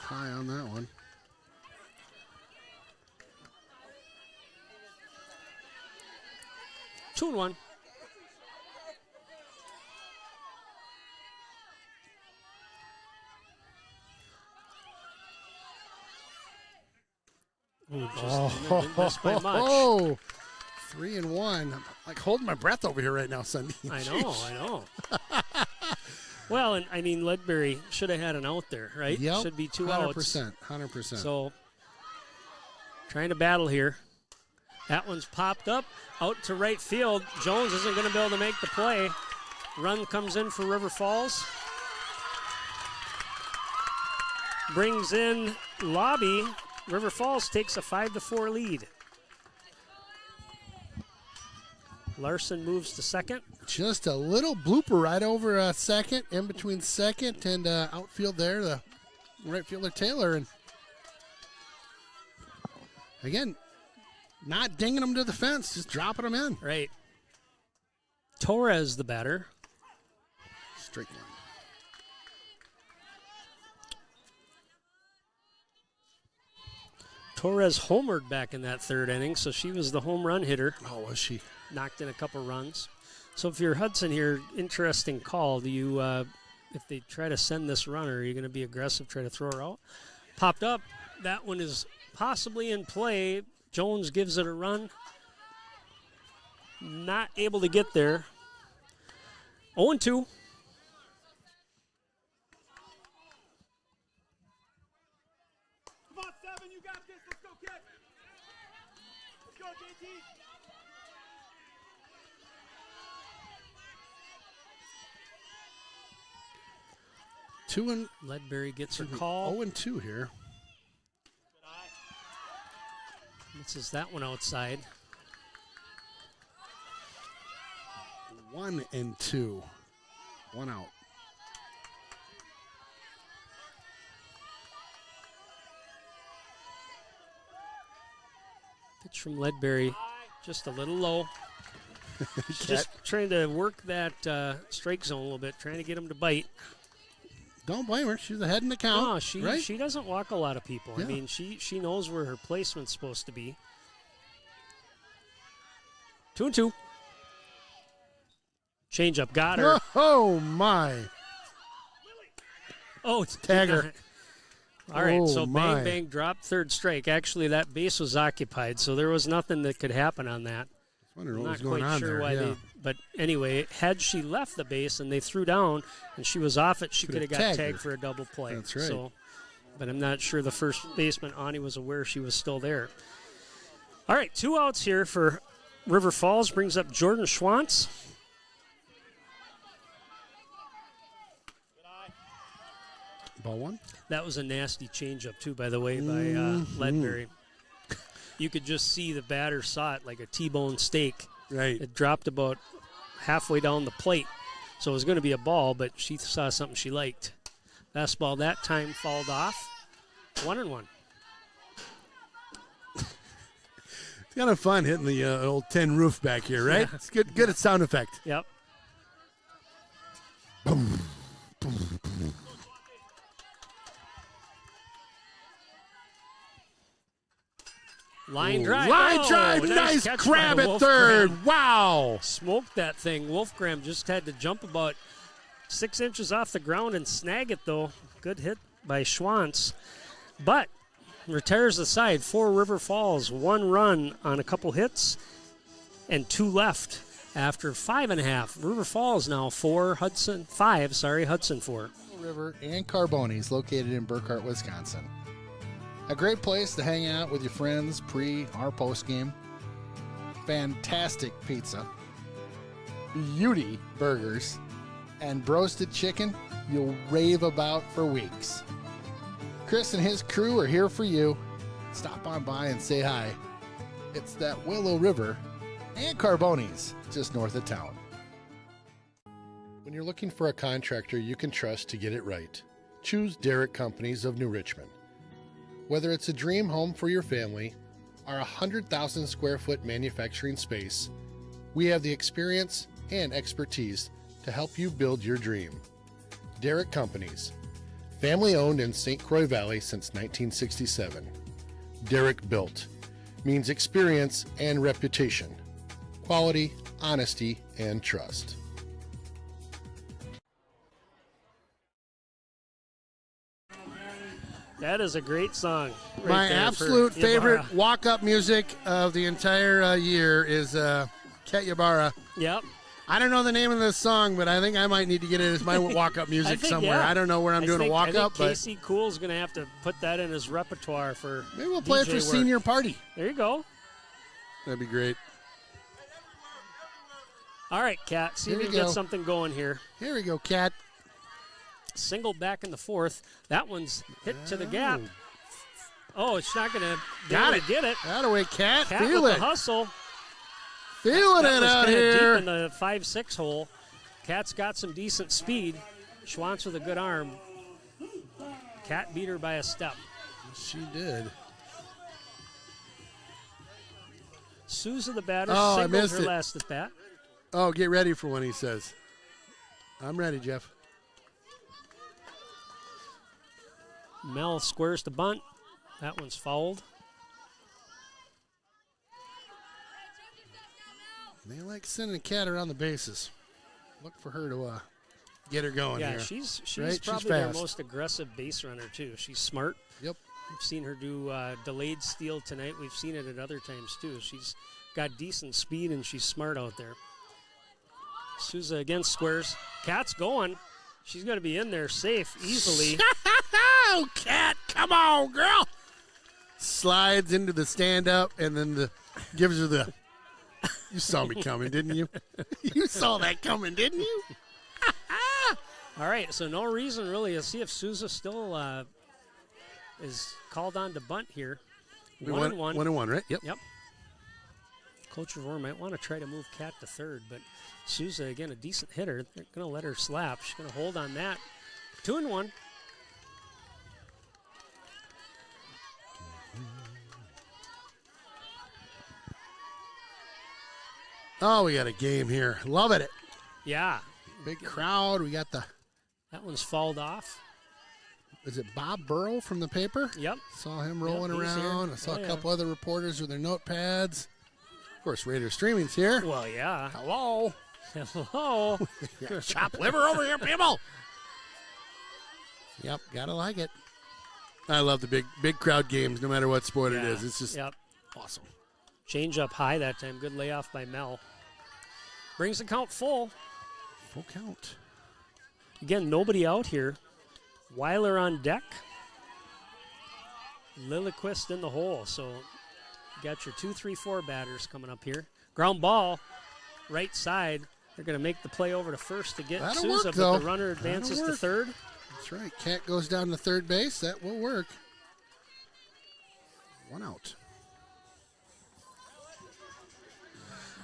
high on that one. Two and one. Ooh, just missed by much. Oh, 3-1. I'm like holding my breath over here right now, Sunday. I know. Well, and I mean, Ledbury should have had an out there, right? Yep. Should be 2 100%, outs. 100%. So, trying to battle here. That one's popped up out to right field. Jones isn't going to be able to make the play. Run comes in for River Falls. Brings in Lobby. River Falls takes a 5-4 lead. Larson moves to second. Just a little blooper right over second, in between second and outfield there, the right fielder Taylor. And again, not dinging them to the fence, just dropping them in. Right. Torres, the batter. Straight line. Torres homered back in that third inning, so she was the home run hitter. Oh, was she? Knocked in a couple runs. So if you're Hudson here, interesting call. Do you, if they try to send this runner, are you going to be aggressive, try to throw her out? Popped up. That one is possibly in play. Jones gives it a run. Not able to get there. 0-2. Two and Ledbury gets her call. 0-2 here. Misses that one outside. 1-2. 1 out. Pitch from Ledbury, just a little low. She's just trying to work that strike zone a little bit, trying to get him to bite. Don't blame her. She's ahead in the count. No, she doesn't walk a lot of people. Yeah. I mean, she knows where her placement's supposed to be. 2-2. Change up, got her. Oh my! Oh, it's Tagger. All right, Oh, so my. bang, bang, drop, third strike. Actually, that base was occupied, so there was nothing that could happen on that. Wondering I'm what not was going quite on sure there. why Yeah. they. But anyway, had she left the base and they threw down and she was off it, she could have got tagged tagged her. for a double play. That's right. So, but I'm not sure the first baseman, Ani, was aware she was still there. All right, 2 outs here for River Falls. Brings up Jordan Schwantz. Ball one. That was a nasty changeup, too, by the way, by Ledbury. You could just see the batter saw it like a T-bone steak. Right. It dropped about halfway down the plate. So it was going to be a ball, but she saw something she liked. Fastball that time fouled off. 1-1. It's kind of fun hitting the old tin roof back here, right? Yeah. It's good at sound effect. Yep. Line drive. Line Oh, drive. Nice catch grab by at Wolfgram. third. Wow. Smoked that thing. Wolfgram just had to jump about 6 inches off the ground and snag it, though. Good hit by Schwantz. But retires the side. 4 River Falls. 1 run on a couple hits and 2 left after 5.5. River Falls now 5. Hudson 4. River and Carbonis, located in Burkhart, Wisconsin. A great place to hang out with your friends pre or post game. Fantastic pizza, beauty burgers, and broasted chicken you'll rave about for weeks. Chris and his crew are here for you. Stop on by and say hi. It's that Willow River and Carbonis just north of town. When you're looking for a contractor you can trust to get it right, choose Derrick Companies of New Richmond. Whether it's a dream home for your family or a 100,000 square foot manufacturing space, we have the experience and expertise to help you build your dream. Derrick Companies, family owned in St. Croix Valley since 1967. Derrick Built means experience and reputation, quality, honesty, and trust. That is a great song. Right My there absolute for favorite Ibarra. walk-up music of the entire year is Ket Ybarra. Yep. I don't know the name of the song, but I think I might need to get it as my walk-up music somewhere. I don't know where I'm doing a walk-up, I but think Casey Cool's going to have to put that in his repertoire for maybe we'll play it DJ for work. senior party. There you go. That'd be great. All right, Kat, see Here if we we can go. get something going here. Here we go, Cat. Single back in the 4th. That one's hit to the gap. Oh, it's not going to Got it. get it. That away, Cat. Cat Feel with it. the hustle. Feeling That it was out kinda here. deep in the 5-6 hole. Cat's got some decent speed. Schwantz with a good arm. Cat beat her by a step. She did. Souza the batter Oh, I singled missed her it. last at bat. Oh, get ready for when he says. I'm ready, Jeff. Mel squares to bunt. That one's fouled. They like sending Cat around the bases. Look for her to get her going Yeah, here. she's Right? probably their fast. most aggressive base runner, too. She's smart. Yep. We've seen her do delayed steal tonight. We've seen it at other times, too. She's got decent speed, and she's smart out there. Souza against squares. Cat's going. She's going to be in there safe easily. Oh, Cat, come on, girl. slides into the stand-up, and then gives her the, you saw me coming, didn't you? You saw that coming, didn't you? All right, so no reason really to see if Sousa still is called on to bunt here. 1-1. 1-1, right? Yep. Coach Revore might want to try to move Cat to third, but Sousa, again, a decent hitter. They're going to let her slap. She's going to hold on that. 2-1. Oh, we got a game here. Loving it. Yeah. Big crowd. We got that one's fouled off. Is it Bob Burrow from the paper? Yep. Saw him rolling around. I saw a couple other reporters with their notepads. Of course, Raider Streaming's here. Well, yeah. Hello. Hello. Chop liver over here, people. Yep, gotta like it. I love the big crowd games, no matter what sport it is. It's just awesome. Change up high that time. Good layoff by Mel. Brings the count full. Full count. Again, nobody out here. Weiler on deck. Lilliquist in the hole. So you got your 2, 3, 4 batters coming up here. Ground ball, right side. They're going to make the play over to first to get Sousa, but the runner advances to third. That's right. Cat goes down to third base. That will work. 1 out.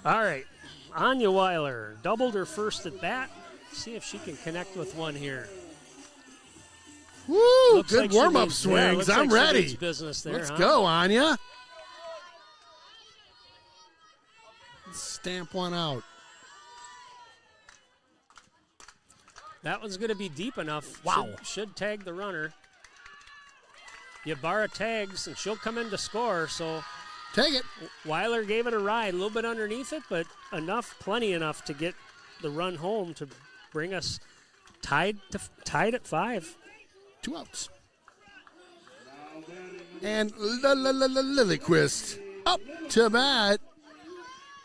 All right. Anya Weiler doubled her first at bat. See if she can connect with one here. Woo! Looks Good like warm-up swings. I'm ready. Business there, Let's go, Anya. Stamp one out. That one's going to be deep enough. Wow. Should tag the runner. Ybarra tags, and she'll come in to score. So take it. Weiler gave it a ride, a little bit underneath it, but plenty enough to get the run home to bring us tied at 5. 2 outs. And Lilliquist up to bat.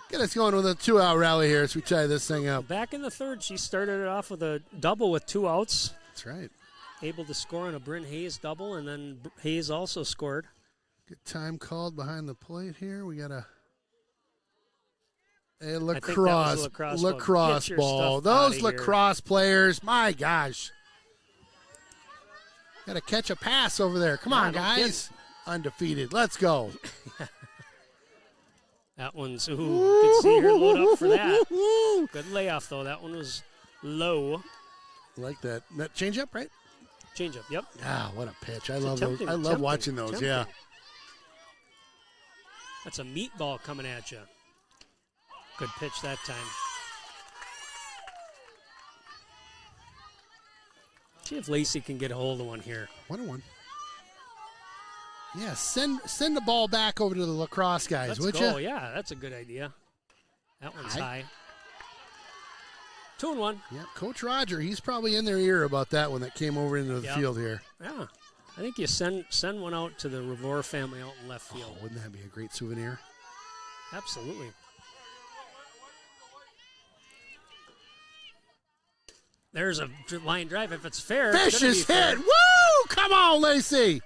Get us going with a 2-out rally here as we tie this thing up. Back in the third, she started it off with a double with 2 outs. That's right. Able to score on a Bryn Hayes double, and then Hayes also scored. Good time called behind the plate here. We got a lacrosse ball. Those lacrosse players, my gosh. Got to catch a pass over there. Come on, guys. Undefeated. Let's go. That one's, you can see her load up for that. Good layoff, though. That one was low. Like that. That change up, right? Change up, yep. Ah, what a pitch. I love those. I love watching those, yeah. That's a meatball coming at you. Good pitch that time. See if Lacey can get a hold of one here. 1-1. Yeah, send the ball back over to the lacrosse guys, would you? Oh, yeah, that's a good idea. That one's high. 2-1. Yeah, Coach Roger, he's probably in their ear about that one that came over into the field here. Yeah, I think you send one out to the Revore family out in left field. Oh, wouldn't that be a great souvenir? Absolutely. There's a line drive. If it's fair, Fish is hit. Woo! Come on, Lacey.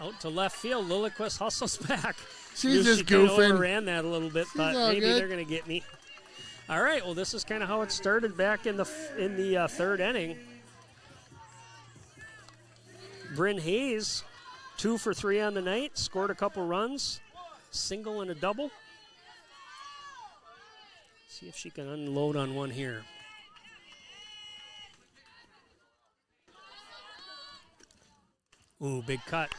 Out to left field. Lilliquist hustles back. She's just goofing. She overran that a little bit, but maybe they're going to get me. All right. Well, this is kind of how it started back in the third inning. Bryn Hayes, 2 for 3 on the night, scored a couple runs, single and a double. See if she can unload on one here. Ooh, big cut.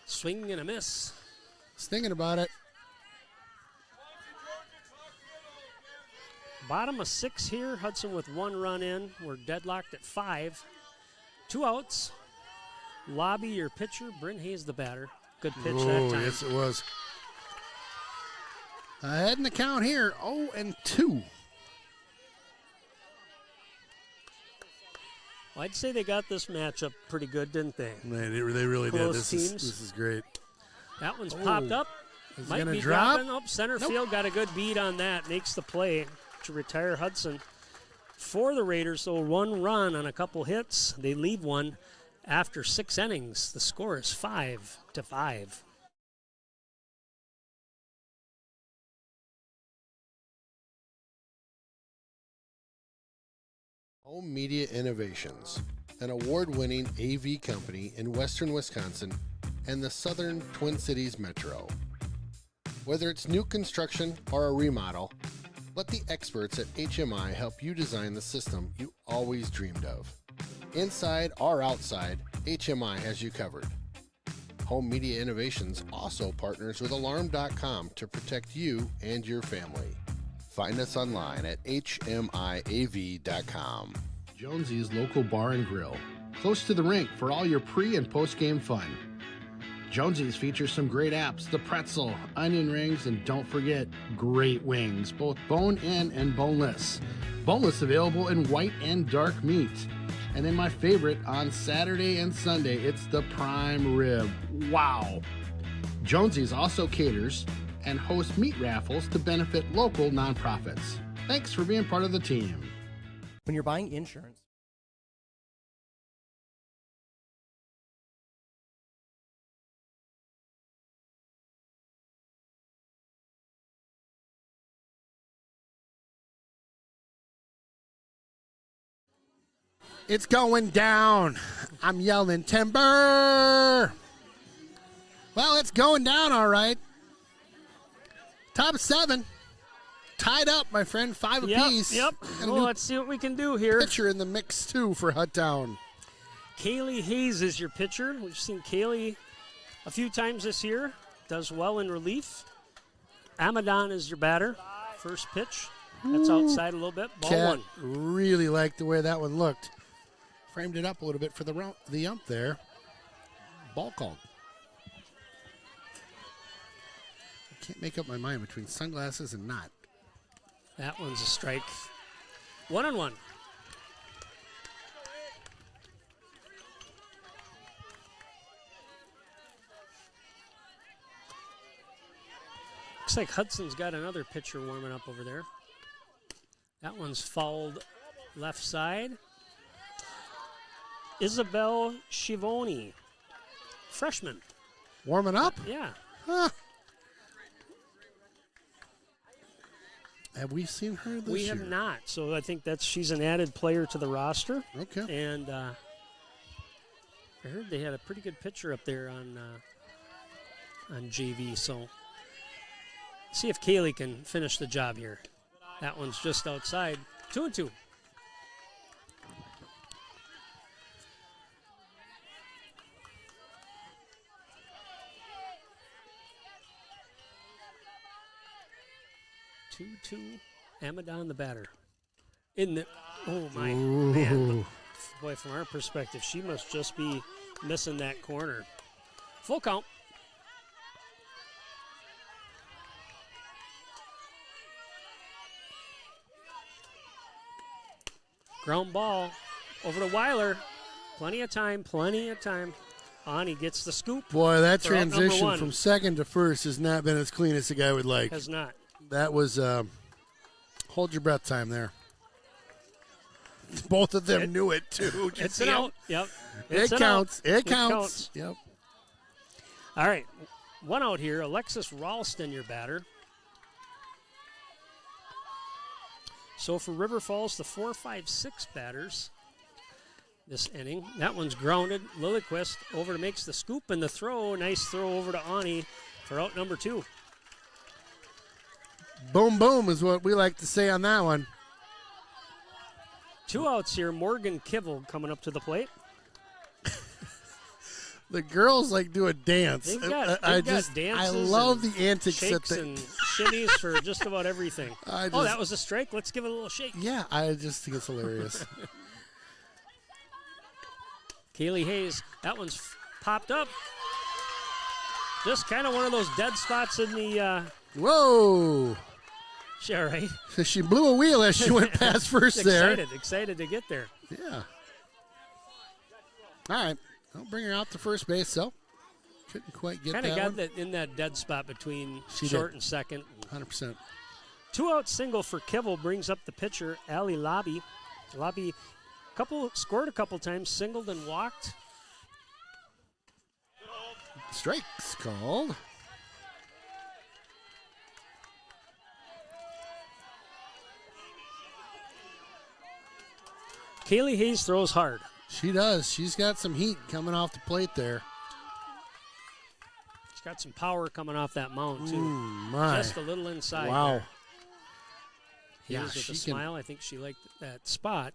Swing and a miss. I was thinking about it. Bottom of 6 here. Hudson with 1 run in. We're deadlocked at 5. 2 outs. Lobby your pitcher. Bryn Hayes the batter. Good pitch that time. Yes, it was. Ahead in the count here. 0-2. Well, I'd say they got this matchup pretty good, didn't they? Man, they really did. This is great. That one's popped up. Is Might it gonna be drop? dropping up. Center field got a good beat on that. Makes the play to retire Hudson. For the Raiders, so 1 run on a couple hits. They leave one After 6 innings, the score is 5-5. Home Media Innovations, an award-winning AV company in western Wisconsin and the southern Twin Cities metro. Whether it's new construction or a remodel, let the experts at HMI help you design the system you always dreamed of. Inside or outside, HMI has you covered. Home Media Innovations also partners with Alarm.com to protect you and your family. Find us online at hmiav.com. Jonesy's Local Bar and Grill, close to the rink for all your pre- and post-game fun. Jonesy's features some great apps, the pretzel, onion rings, and don't forget, great wings, both bone-in and boneless. Boneless available in white and dark meat. And then my favorite, on Saturday and Sunday, it's the prime rib. Wow! Jonesy's also caters and hosts meat raffles to benefit local nonprofits. Thanks for being part of the team. When you're buying insurance, It's going down. I'm yelling timber. Well, it's going down all right. Top 7. Tied up, my friend. 5 apiece. Yep. Well, let's see what we can do here. Pitcher in the mix, too, for Huttown. Kaylee Hayes is your pitcher. We've seen Kaylee a few times this year. Does well in relief. Amadon is your batter. First pitch. That's outside a little bit. Ball Cat 1. really liked the way that one looked. Framed it up a little bit for the ump there. Ball called. I can't make up my mind between sunglasses and not. That one's a strike. 1-1. Looks like Hudson's got another pitcher warming up over there. That one's fouled left side. Isabel Shivoni, freshman. Warming up? Yeah. Huh. Have we seen her this year? We have not. So I think she's an added player to the roster. Okay. And I heard they had a pretty good pitcher up there on JV. So see if Kaylee can finish the job here. That one's just outside. 2-2. Amadon the batter. Oh my man. Boy, from our perspective, she must just be missing that corner. Full count. Ground ball over to Weiler. Plenty of time. Ani gets the scoop. Boy, that transition from second to first has not been as clean as the guy would like. Has not. That was hold your breath time there. Both of them knew it, too. It's an out. Yep. It counts. It counts. Yep. All right. One out here. Alexis Ralston, your batter. So for River Falls, the 4, 5, 6 batters this inning. That one's grounded. Lilliquist over to makes the scoop and the throw. Nice throw over to Ani for out number 2. Boom, boom is what we like to say on that one. 2 outs here. Morgan Kivel coming up to the plate. The girls do a dance. They've got dances. I love the antics. Shakes and shimmies for just about everything. That was a strike. Let's give it a little shake. Yeah, I just think it's hilarious. Kaylee Hayes, that one's popped up. Just kind of one of those dead spots in the... Whoa! She all right? So she blew a wheel as she went past first there. Excited to get there. Yeah. All right. I'll bring her out to first base, so couldn't quite get that one. Kind of got that in that dead spot between short and second. 100%. 2-out single for Kivel brings up the pitcher, Ali Lobby. Lobby scored a couple times, singled and walked. Strike's called. Kaylee Hayes throws hard. She does. She's got some heat coming off the plate there. She's got some power coming off that mound, too. My. Just a little inside. Wow. There. Yeah, Hayes with a smile. I think she liked that spot.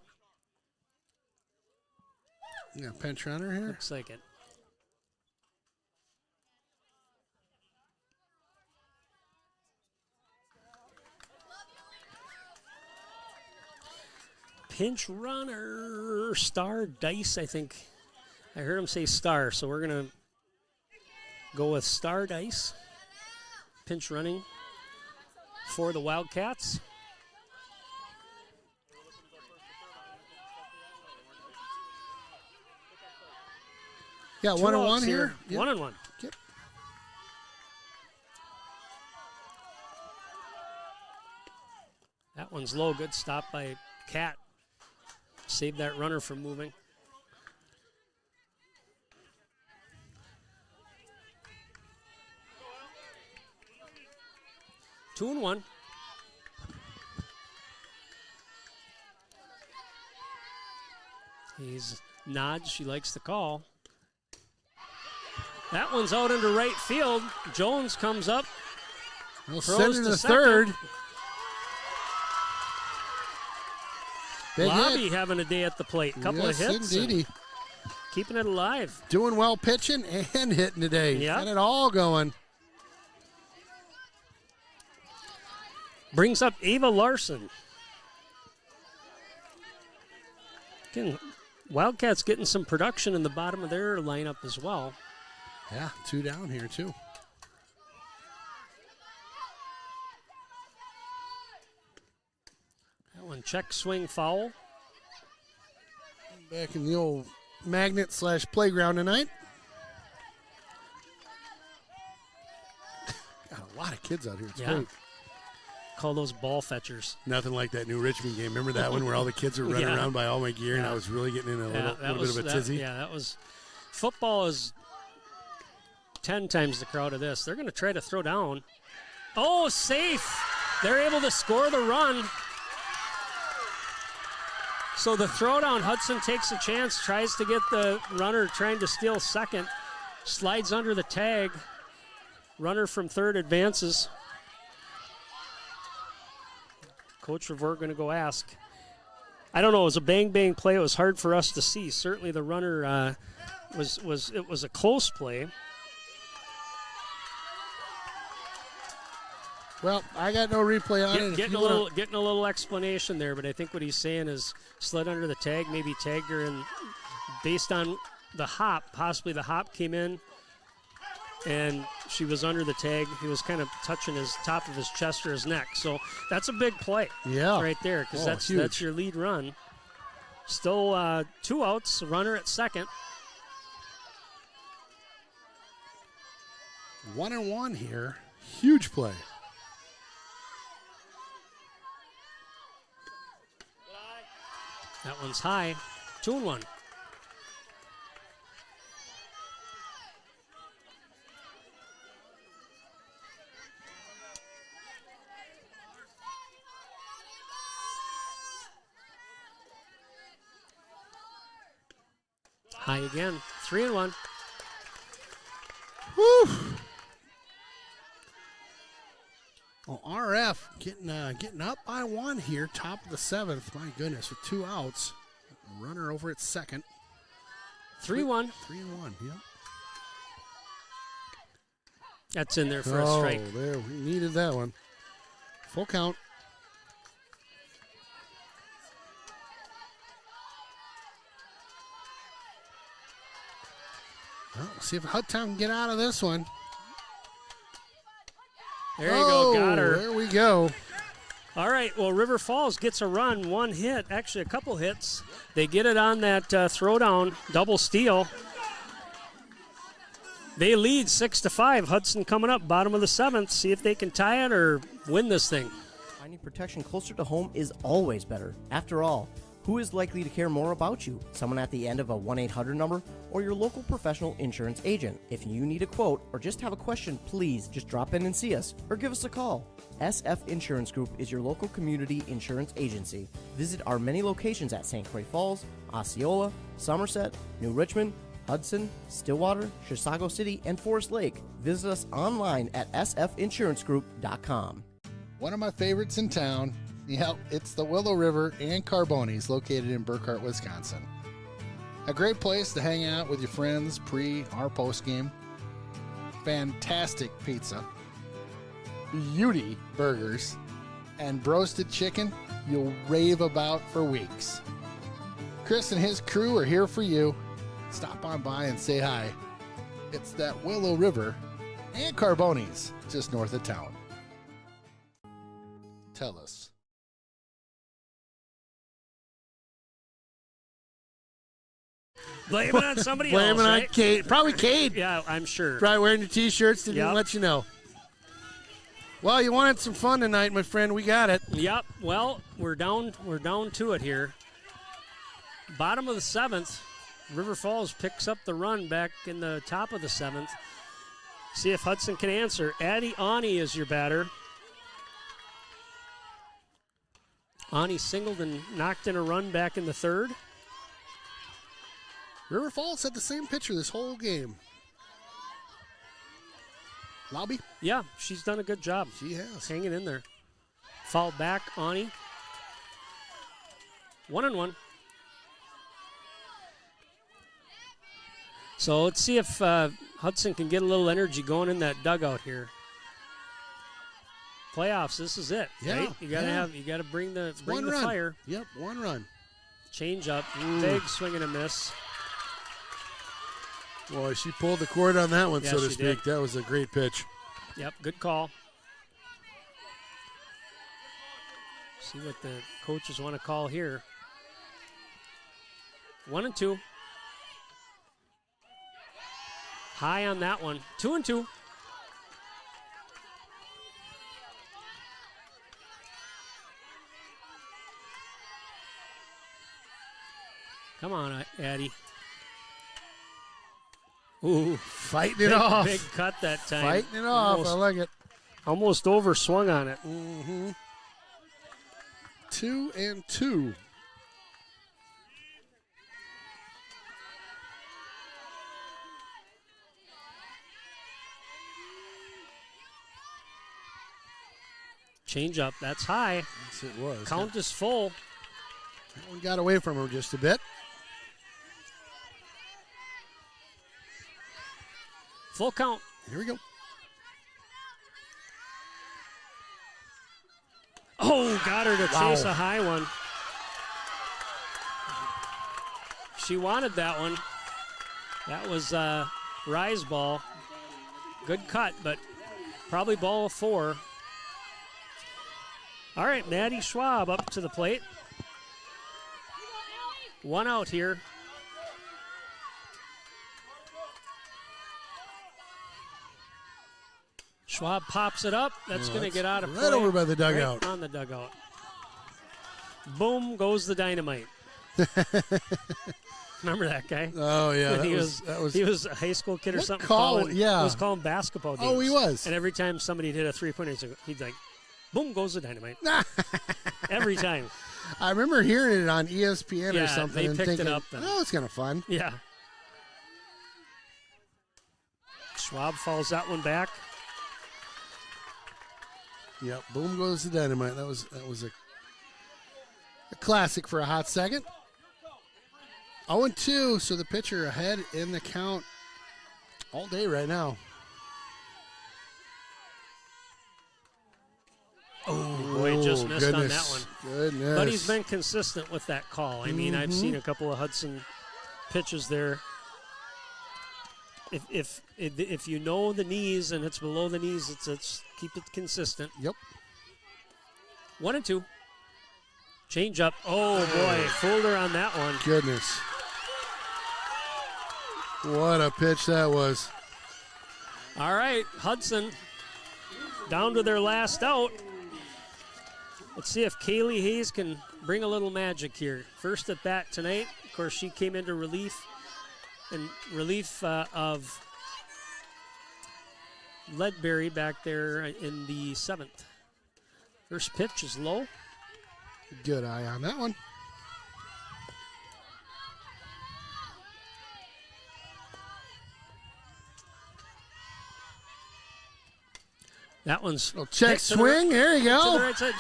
Yeah, pinch runner here. Looks like it. Pinch runner, Star Dice, I think. I heard him say Star, so we're going to go with Star Dice. Pinch running for the Wildcats. Yeah, 1-1 here. Yep. 1-1. Yep. That one's low. Good stop by Cat. Saved that runner from moving. Two and one. He's nods. She likes the call. That one's out into right field. Jones comes up. We'll send in the third. Big Lobby hit. having a day at the plate. Couple of Yes, hits. indeedy. Keeping it alive. Doing well pitching and hitting today. Yep. Got it all going. Brings up Ava Larson. Again, Wildcats getting some production in the bottom of their lineup as well. Yeah, 2 down here, too. That one check swing foul. Back in the old magnet/playground tonight. Got a lot of kids out here. It's great. Call those ball fetchers. Nothing like that New Richmond game. Remember that one where all the kids were running around by all my gear and I was really getting in a little bit of a tizzy? That was. Football is 10 times the crowd of this. They're going to try to throw down. Oh, safe. They're able to score the run. So the throwdown, Hudson takes a chance, tries to get the runner trying to steal second, slides under the tag. Runner from third advances. Coach Revere going to go ask. I don't know. It was a bang play. It was hard for us to see. Certainly the runner was a close play. Well, I got no replay on it. Getting a little explanation there, but I think what he's saying is slid under the tag, maybe tagged her, and based on the hop, possibly the hop came in, and she was under the tag. He was kind of touching his top of his chest or his neck. So that's a big play, right there, because that's your lead run. Still 2 outs, runner at second. 1-1 here. Huge play. That one's high. 2-1. High again. 3-1. Woo! Well, RF getting up by 1 here, top of the 7th. My goodness, with 2 outs. A runner over at second. 3-1. 3-1, yeah. That's in there for a strike. Oh, there, we needed that one. Full count. Well, we'll see if Hudson can get out of this one. There you go, got her. There we go. All right, well, River Falls gets a run, 1 hit, actually a couple hits. They get it on that throwdown, double steal. They lead 6-5. Hudson coming up, bottom of the 7th. See if they can tie it or win this thing. Finding protection closer to home is always better. After all, Who is likely to care more about you? Someone at the end of a 1-800 number or your local professional insurance agent? If you need a quote or just have a question, please just drop in and see us or give us a call. SF Insurance Group is your local community insurance agency. Visit our many locations at St. Croix Falls, Osceola, Somerset, New Richmond, Hudson, Stillwater, Chisago City, and Forest Lake. Visit us online at sfinsurancegroup.com. One of my favorites in town, yep, it's the Willow River and Carboni's located in Burkhart, Wisconsin. A great place to hang out with your friends pre or post game. Fantastic pizza, beauty burgers, and broasted chicken you'll rave about for weeks. Chris and his crew are here for you. Stop on by and say hi. It's that Willow River and Carboni's just north of town. Tell us. Blame it on somebody else. Blame it on right? Cade. Probably Cade. Yeah, I'm sure. Probably wearing your T-shirts didn't Yep. let you know. Well, you wanted some fun tonight, my friend. We got it. Yep. Well, we're down to it here. Bottom of the 7th, River Falls picks up the run back in the top of the 7th. See if Hudson can answer. Addie Ani is your batter. Ani singled and knocked in a run back in the 3rd. River Falls had the same pitcher this whole game. Lobby? Yeah, she's done a good job. She has. Hanging in there. Foul back, Ani. 1-1. So let's see if Hudson can get a little energy going in that dugout here. Playoffs, this is it. Yeah, right? You gotta bring the one run. fire. Yep, one run. Change up. Big swing and a miss. Boy, she pulled the cord on that one, Yeah, so to she speak. did. That was a great pitch. Yep, good call. See what the coaches want to call here. 1-2. High on that one. 2-2. Come on, Addie. Ooh, fighting it off. Big cut that time. Fighting it off. I like it. Almost overswung on it. 2-2. Change up. That's high. Yes, it was. Count is full. That one got away from her just a bit. Full count. Here we go. Oh, got her to chase a high one. She wanted that one. That was rise ball. Good cut, but probably ball 4. All right, Maddie Schwab up to the plate. 1 out here. Schwab pops it up. That's going to get out of play. Right over by the dugout. Right on the dugout. Boom goes the dynamite. Remember that guy? Oh yeah, he was a high school kid or something. He was calling basketball games. Oh, he was. And every time somebody did a 3-pointer, he'd like, boom goes the dynamite. Every time. I remember hearing it on ESPN or something. They and picked thinking, it up. Oh, it's kind of fun. Yeah. Schwab falls that one back. Yep, boom goes the dynamite. That was a classic for a hot second. 0-2, so the pitcher ahead in the count all day right now. Oh, boy, just missed on that one. Goodness. But he's been consistent with that call. I mean, I've seen a couple of Hudson pitches there. If you know the knees and it's below the knees, it's keep it consistent. Yep. 1-2. Change up. Oh boy, fooled her on that one. Goodness. What a pitch that was. All right, Hudson down to their last out. Let's see if Kaylee Hayes can bring a little magic here. First at bat tonight. Of course, she came into relief of Ledbury back there in the 7th. First pitch is low. Good eye on that one. That one's check swing. There you go. To the right side.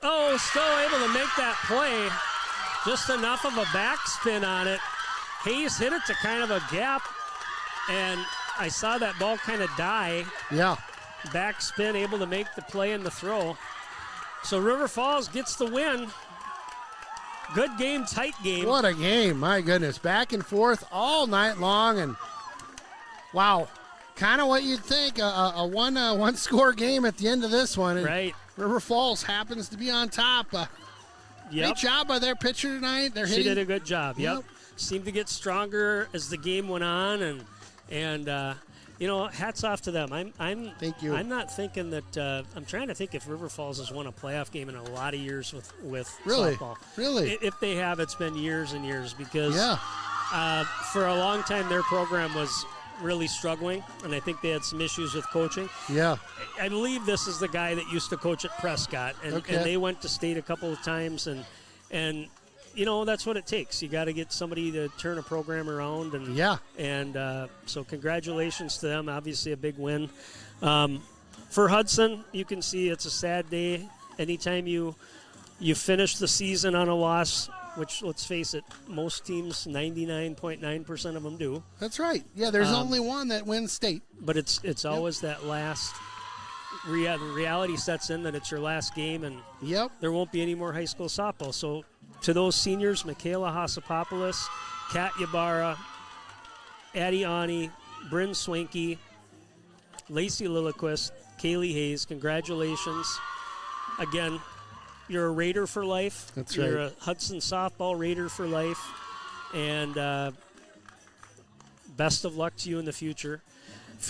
Oh, still able to make that play. Just enough of a backspin on it. Hayes hit it to kind of a gap, and I saw that ball kind of die. Yeah. Backspin, able to make the play and the throw. So River Falls gets the win. Good game, tight game. What a game. My goodness. Back and forth all night long, and wow. Kind of what you'd think, a one-score game at the end of this one. And right. River Falls happens to be on top. Great job by their pitcher tonight. She did a good job. Yep. Seemed to get stronger as the game went on, and hats off to them. Thank you. I'm not thinking that. I'm trying to think if River Falls has won a playoff game in a lot of years with really? softball. Really? If they have, it's been years and years because for a long time their program was really struggling, and I think they had some issues with coaching. Yeah. I believe this is the guy that used to coach at Prescott, and they went to state a couple of times, and that's what it takes. You got to get somebody to turn a program around, and so congratulations to them. Obviously a big win. For Hudson, you can see it's a sad day. Anytime you finish the season on a loss, which, let's face it, most teams, 99.9% of them do. That's right. Yeah, there's only one that wins state. But it's always that last reality sets in that it's your last game, and there won't be any more high school softball. So to those seniors, Michaela Hasapopoulos, Kat Ybarra, Addie Ani, Bryn Swanky, Lacey Lilliquist, Kaylee Hayes, congratulations. Again, you're a Raider for life. That's You're right. a Hudson softball Raider for life. And best of luck to you in the future.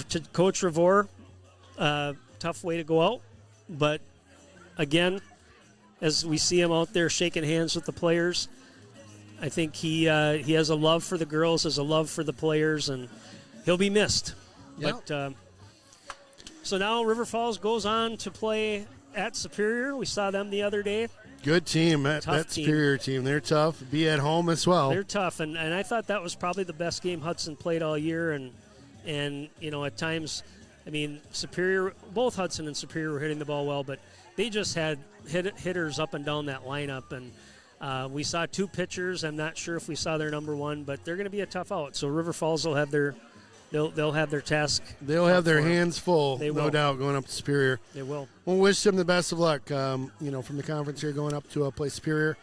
To Coach Revore, tough way to go out. But, again, as we see him out there shaking hands with the players, I think he has a love for the girls, has a love for the players, and he'll be missed. Yep. But so now River Falls goes on to play at Superior. We saw them the other day. Good team. That Superior team. They're tough. Be at home as well. They're tough, and I thought that was probably the best game Hudson played all year. And at times, I mean, Superior, both Hudson and Superior were hitting the ball well, but they just had hitters up and down that lineup. And we saw two pitchers. I'm not sure if we saw their number one, but they're going to be a tough out. So River Falls will have their They'll have their task. They'll have their hands full, They will. no doubt, going up to Superior. They will. We'll wish them the best of luck, from the conference here going up to play Superior.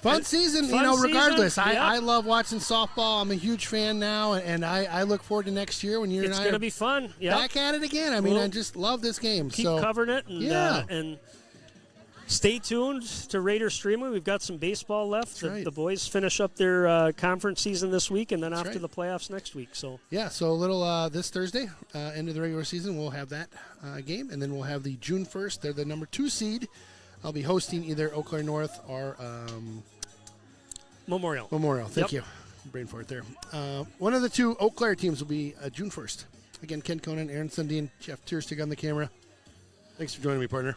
Fun season, regardless. Season, yep. I love watching softball. I'm a huge fan now, and I look forward to next year when you and I It's going to be fun. Yep. back at it again. I mean, I just love this game. Keep so covering it. And, and stay tuned to Raider Streaming. We've got some baseball left. The boys finish up their conference season this week, and then off to the playoffs next week. So so a little this Thursday, end of the regular season, we'll have that game, and then we'll have the June 1st. They're the number 2 seed. I'll be hosting either Eau Claire North or Memorial. Thank you. Brain fart there. One of the two Eau Claire teams will be June 1st. Again, Ken Conan, Aaron Sundin, Jeff Tierstig on the camera. Thanks for joining me, partner.